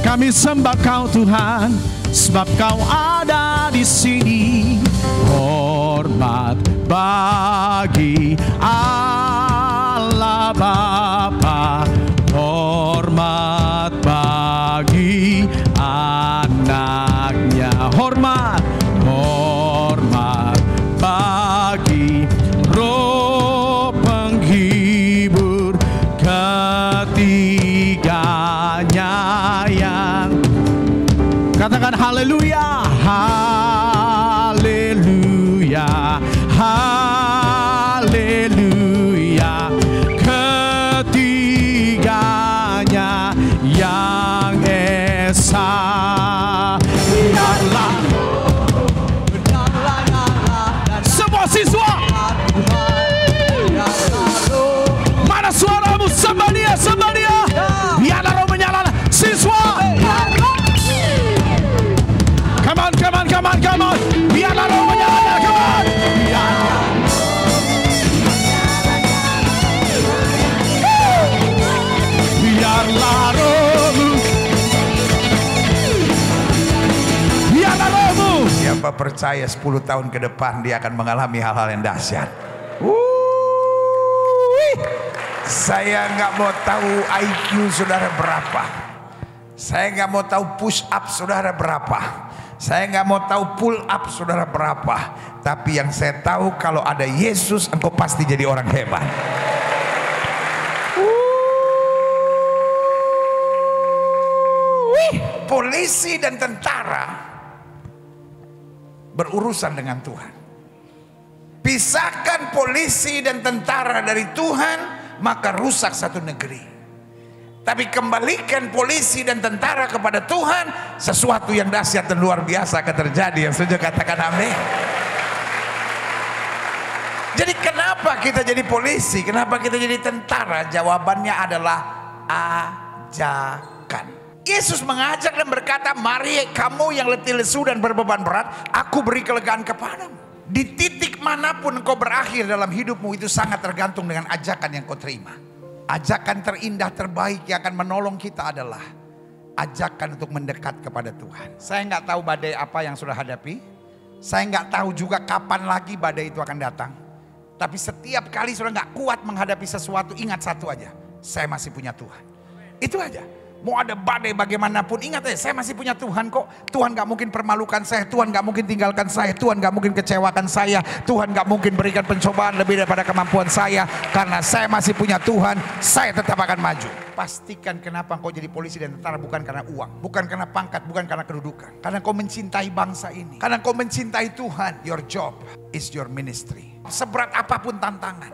Speaker 5: Kami sembah Kau Tuhan, sebab Kau ada di sini. Hormat bagi Allah Bapa, hormat bagi anaknya, hormat bagi Roh penghibur ketiganya. Katakan haleluya, haleluya, haleluya. Ketiganya yang esa. Biarlah semua siswa, mana suaramu? Sembah Dia, sembah Dia. Biarlah roh menyala. Siswa, come on. Biarlah roh menyala, come on. Biarlah rohmu. Biarlah rohmu.
Speaker 1: Siapa percaya 10 tahun ke depan dia akan mengalami hal-hal yang dahsyat. Saya nggak mau tahu IQ saudara berapa. Saya nggak mau tahu push up saudara berapa. Saya nggak mau tahu pull up saudara berapa. Tapi yang saya tahu, kalau ada Yesus, engkau pasti jadi orang hebat. Polisi dan tentara berurusan dengan Tuhan. Pisahkan polisi dan tentara dari Tuhan, maka rusak satu negeri. Tapi kembalikan polisi dan tentara kepada Tuhan, sesuatu yang dahsyat dan luar biasa akan terjadi. Yang setuju katakan amin. Jadi kenapa kita jadi polisi? Kenapa kita jadi tentara? Jawabannya adalah ajakan. Yesus mengajak dan berkata, mari kamu yang letih lesu dan berbeban berat, aku beri kelegaan kepadamu. Di titik manapun engkau berakhir dalam hidupmu, itu sangat tergantung dengan ajakan yang kau terima. Ajakan terindah terbaik yang akan menolong kita adalah ajakan untuk mendekat kepada Tuhan. Saya nggak tahu badai apa yang sudah hadapi. Saya nggak tahu juga kapan lagi badai itu akan datang. Tapi setiap kali sudah nggak kuat menghadapi sesuatu, ingat satu aja, saya masih punya Tuhan. Itu aja. Mau ada badai bagaimanapun, ingat aja, saya masih punya Tuhan kok. Tuhan gak mungkin permalukan saya, Tuhan gak mungkin tinggalkan saya, Tuhan gak mungkin kecewakan saya, Tuhan gak mungkin berikan pencobaan lebih daripada kemampuan saya. Karena saya masih punya Tuhan, saya tetap akan maju. Pastikan kenapa engkau jadi polisi dan tentara bukan karena uang, bukan karena pangkat, bukan karena kedudukan. Karena engkau mencintai bangsa ini, karena engkau mencintai Tuhan. Your job is your ministry. Seberat apapun tantangan,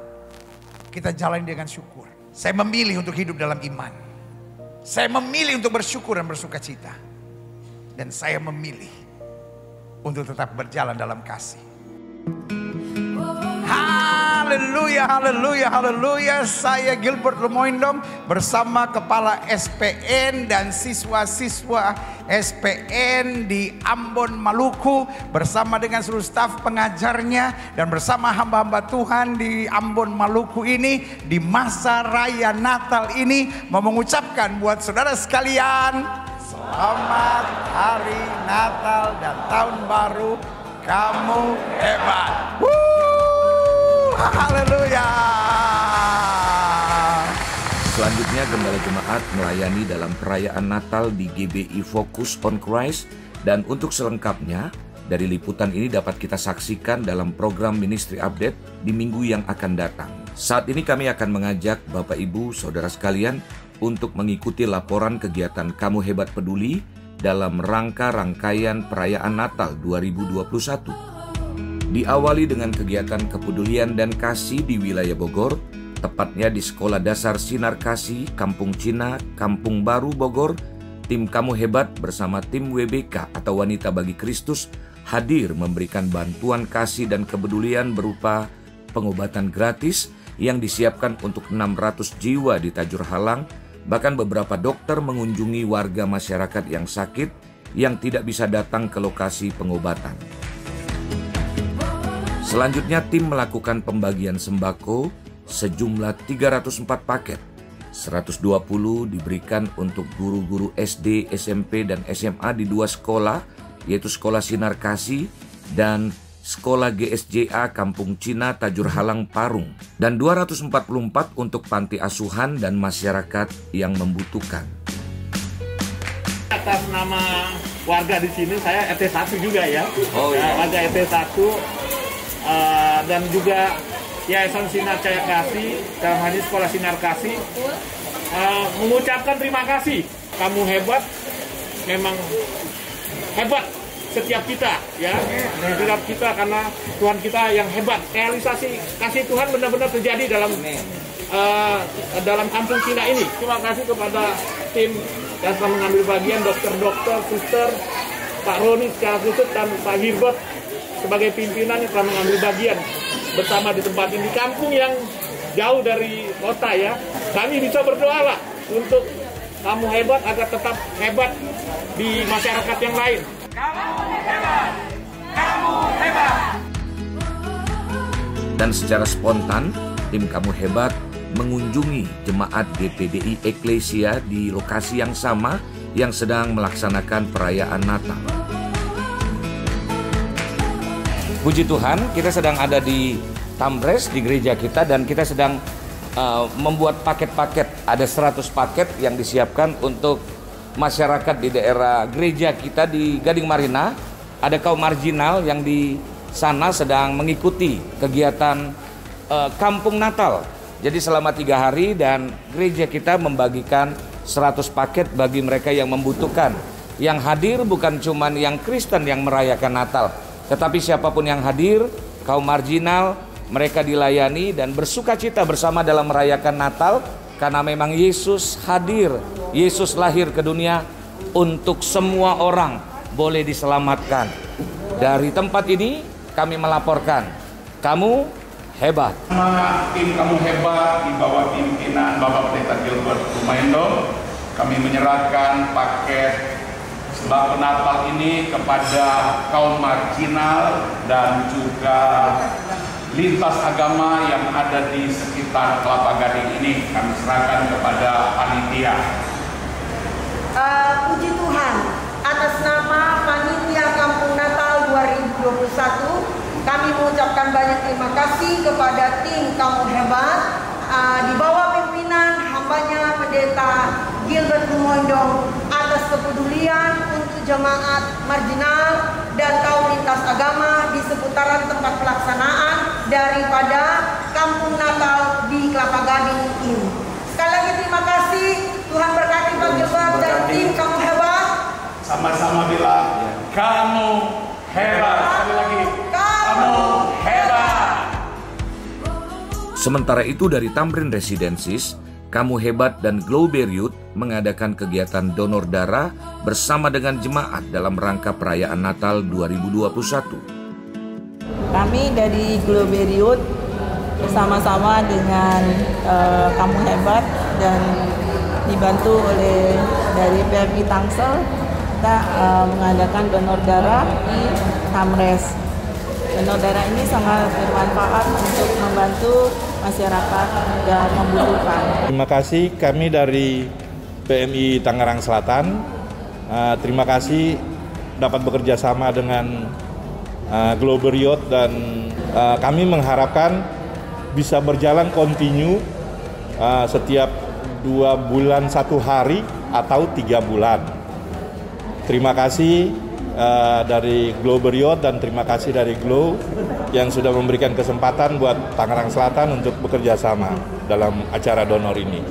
Speaker 1: kita jalani dengan syukur. Saya memilih untuk hidup dalam iman. Saya memilih untuk bersyukur dan bersuka cita. Dan saya memilih untuk tetap berjalan dalam kasih. Haleluya, haleluya, haleluya. Saya Gilbert Lemoindom bersama Kepala SPN dan siswa-siswa SPN di Ambon, Maluku, bersama dengan seluruh staf pengajarnya dan bersama hamba-hamba Tuhan di Ambon, Maluku ini, di masa raya Natal ini, mau mengucapkan buat saudara sekalian, selamat hari Natal dan Tahun Baru. Kamu hebat. Haleluya.
Speaker 4: Selanjutnya Gembala Jemaat melayani dalam perayaan Natal di GBI Focus on Christ. Dan untuk selengkapnya, dari liputan ini dapat kita saksikan dalam program Ministry Update di minggu yang akan datang. Saat ini kami akan mengajak Bapak Ibu Saudara sekalian untuk mengikuti laporan kegiatan Kamu Hebat Peduli dalam rangka rangkaian perayaan Natal 2021. Diawali dengan kegiatan kepedulian dan kasih di wilayah Bogor, tepatnya di Sekolah Dasar Sinar Kasih, Kampung Cina, Kampung Baru, Bogor. Tim Kamu Hebat bersama tim WBK atau Wanita Bagi Kristus hadir memberikan bantuan kasih dan kepedulian berupa pengobatan gratis yang disiapkan untuk 600 jiwa di Tajur Halang. Bahkan beberapa dokter mengunjungi warga masyarakat yang sakit yang tidak bisa datang ke lokasi pengobatan. Selanjutnya tim melakukan pembagian sembako sejumlah 304 paket. 120 diberikan untuk guru-guru SD, SMP, dan SMA di 2 sekolah, yaitu Sekolah Sinar Kasih dan Sekolah GSJA Kampung Cina Tajur Halang Parung, dan 244 untuk panti asuhan dan masyarakat yang membutuhkan.
Speaker 6: Atas nama warga di sini, saya RT 1 juga ya.
Speaker 4: Oh iya.
Speaker 6: Warga RT 1 dan juga Yayasan Sinar Cahaya Kasih, dalam hal ini Sekolah Sinar Kasih, mengucapkan terima kasih. Kamu hebat, memang hebat setiap kita ya, setiap kita, karena Tuhan kita yang hebat. Realisasi kasih Tuhan benar-benar terjadi dalam kampung Cina ini. Terima kasih kepada tim yang telah mengambil bagian, dokter-dokter, suster, Pak Roni secara khusus, dan Pak Hirbert sebagai pimpinan yang telah mengambil bagian bersama di tempat ini, di kampung yang jauh dari kota ya. Kami bisa berdoa lah untuk Kamu Hebat agar tetap hebat di masyarakat yang lain. Kamu hebat, kamu hebat.
Speaker 4: Dan secara spontan, tim Kamu Hebat mengunjungi jemaat GPDI Eklesia di lokasi yang sama yang sedang melaksanakan perayaan Natal. Puji Tuhan, kita sedang ada di Tamres, di gereja kita, dan kita sedang membuat paket-paket. Ada 100 paket yang disiapkan untuk masyarakat di daerah gereja kita di Gading Marina. Ada kaum marginal yang di sana sedang mengikuti kegiatan Kampung Natal. Jadi selama 3 hari, dan gereja kita membagikan 100 paket bagi mereka yang membutuhkan. Yang hadir bukan cuma yang Kristen yang merayakan Natal, tetapi siapapun yang hadir, kaum marginal, mereka dilayani dan bersuka cita bersama dalam merayakan Natal, karena memang Yesus hadir, Yesus lahir ke dunia untuk semua orang boleh diselamatkan. Dari tempat ini kami melaporkan, Kamu Hebat.
Speaker 7: Tim Kamu Hebat di bawah pimpinan Bapak Pendeta Gilbert Lumaindo, kami menyerahkan paket sembako Natal ini kepada kaum marginal dan juga lintas agama yang ada di sekitar Kelapa Gading ini. Kami serahkan kepada panitia.
Speaker 8: Puji Tuhan, atas nama panitia Kampung Natal 2021, kami mengucapkan banyak terima kasih kepada tim Kamu Hebat di bawah pimpinan hambanya Pendeta Gilbert Lumaindo atas kepedulian untuk jemaat marginal dan kaum lintas agama di seputaran tempat pelaksanaan daripada Kampung Natal di Kelapa Gading ini. Sekali lagi terima kasih, Tuhan berkati Pak Gilbert dan tim Kamu Hebat.
Speaker 7: Sama-sama bilang, Kamu Hebat. Sekali lagi, Kamu Hebat.
Speaker 4: Sementara itu dari Tamrin Residensis, Kamu Hebat dan Global Youth mengadakan kegiatan donor darah bersama dengan jemaat dalam rangka perayaan Natal 2021.
Speaker 9: Kami dari Global Youth bersama-sama dengan Kamu Hebat dan dibantu oleh dari PMI Tangsel, kita mengadakan donor darah di Tamres. Donor darah ini sangat bermanfaat untuk membantu masyarakat yang membutuhkan.
Speaker 10: Terima kasih, kami dari PMI Tangerang Selatan. Terima kasih dapat bekerja sama dengan Global Youth, dan kami mengharapkan bisa berjalan kontinu setiap 2 bulan 1 hari atau 3 bulan. Terima kasih dari Global Youth dan terima kasih dari Glow yang sudah memberikan kesempatan buat Tangerang Selatan untuk bekerja sama dalam acara donor ini.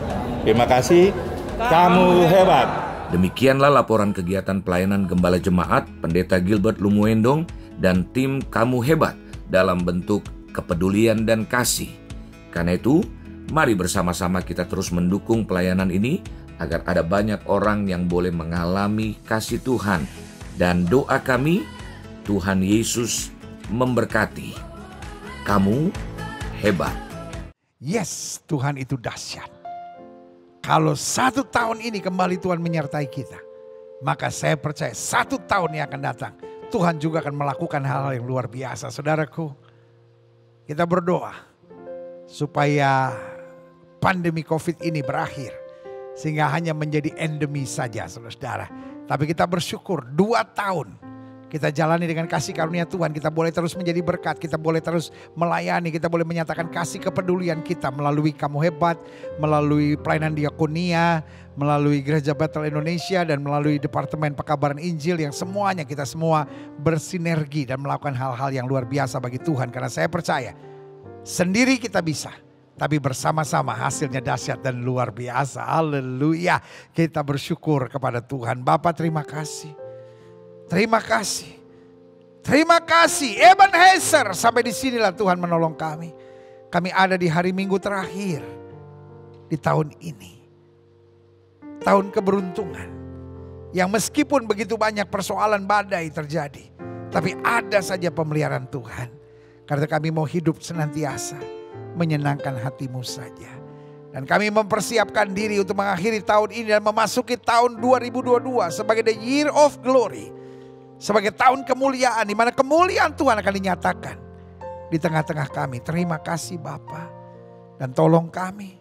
Speaker 10: Terima kasih, Kamu Hebat.
Speaker 4: Demikianlah laporan kegiatan pelayanan Gembala Jemaat Pendeta Gilbert Lumaindo dan tim Kamu Hebat dalam bentuk kepedulian dan kasih. Karena itu, Mari bersama-sama kita terus mendukung pelayanan ini agar ada banyak orang yang boleh mengalami kasih Tuhan. Dan doa kami, Tuhan Yesus memberkati. Kamu hebat.
Speaker 1: Yes, Tuhan itu dahsyat. Kalau 1 tahun ini kembali Tuhan menyertai kita, maka saya percaya 1 tahun yang akan datang, Tuhan juga akan melakukan hal-hal yang luar biasa. Saudaraku, kita berdoa supaya pandemi COVID ini berakhir. Sehingga hanya menjadi endemi saja, saudara. Tapi kita bersyukur 2 tahun kita jalani dengan kasih karunia Tuhan. Kita boleh terus menjadi berkat. Kita boleh terus melayani. Kita boleh menyatakan kasih kepedulian kita melalui Kamu Hebat. Melalui pelayanan diakonia. Melalui Gereja Bethel Indonesia. Dan melalui Departemen Pekabaran Injil. Yang semuanya kita semua bersinergi. Dan melakukan hal-hal yang luar biasa bagi Tuhan. Karena saya percaya sendiri kita bisa. Tapi bersama-sama hasilnya dahsyat dan luar biasa. Haleluya. Kita bersyukur kepada Tuhan. Bapa, terima kasih. Terima kasih. Terima kasih. Ebenezer, sampai di sinilah Tuhan menolong kami. Kami ada di hari Minggu terakhir di tahun ini. Tahun keberuntungan. Yang meskipun begitu banyak persoalan badai terjadi, tapi ada saja pemeliharaan Tuhan. Karena kami mau hidup senantiasa menyenangkan hatimu saja. Dan kami mempersiapkan diri untuk mengakhiri tahun ini dan memasuki tahun 2022 sebagai the year of glory. Sebagai tahun kemuliaan, di mana kemuliaan Tuhan akan dinyatakan di tengah-tengah kami. Terima kasih Bapa. Dan tolong kami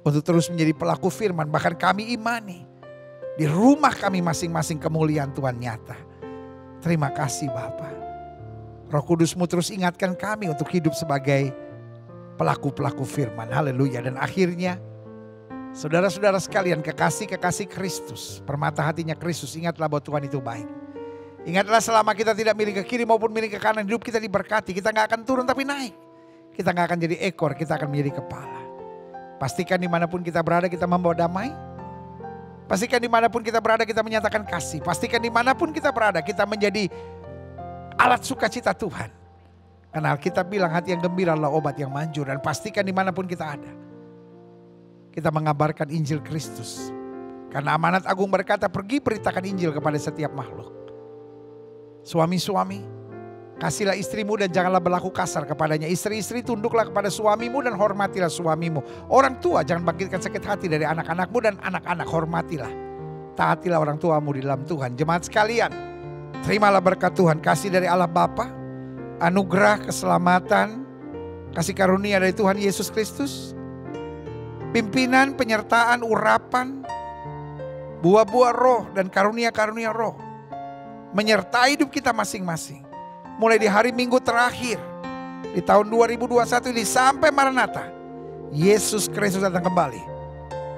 Speaker 1: untuk terus menjadi pelaku firman. Bahkan kami imani di rumah kami masing-masing kemuliaan Tuhan nyata. Terima kasih Bapa. Roh Kudus-Mu terus ingatkan kami untuk hidup sebagai pelaku-pelaku firman. Haleluya. Dan akhirnya saudara-saudara sekalian, kekasih-kekasih Kristus, permata hatinya Kristus, ingatlah bahwa Tuhan itu baik. Ingatlah selama kita tidak miring ke kiri maupun miring ke kanan, hidup kita diberkati. Kita gak akan turun tapi naik. Kita gak akan jadi ekor, kita akan menjadi kepala. Pastikan dimanapun kita berada kita membawa damai. Pastikan dimanapun kita berada kita menyatakan kasih. Pastikan dimanapun kita berada kita menjadi alat sukacita Tuhan. Karena Alkitab bilang hati yang gembira adalah obat yang manjur. Dan pastikan dimanapun kita ada, kita mengabarkan Injil Kristus. Karena amanat agung berkata, pergi beritakan Injil kepada setiap makhluk. Suami-suami, kasihlah istrimu dan janganlah berlaku kasar kepadanya. Istri-istri, tunduklah kepada suamimu dan hormatilah suamimu. Orang tua, jangan bangkitkan sakit hati dari anak-anakmu, dan anak-anak hormatilah. Taatilah orang tuamu di dalam Tuhan. Jemaat sekalian, terimalah berkat Tuhan, kasih dari Allah Bapa, anugerah, keselamatan, kasih karunia dari Tuhan Yesus Kristus, pimpinan, penyertaan, urapan, buah-buah roh dan karunia-karunia roh menyertai hidup kita masing-masing. Mulai di hari Minggu terakhir di tahun 2021 ini sampai Maranatha, Yesus Kristus datang kembali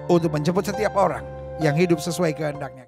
Speaker 1: untuk menjemput setiap orang yang hidup sesuai kehendaknya.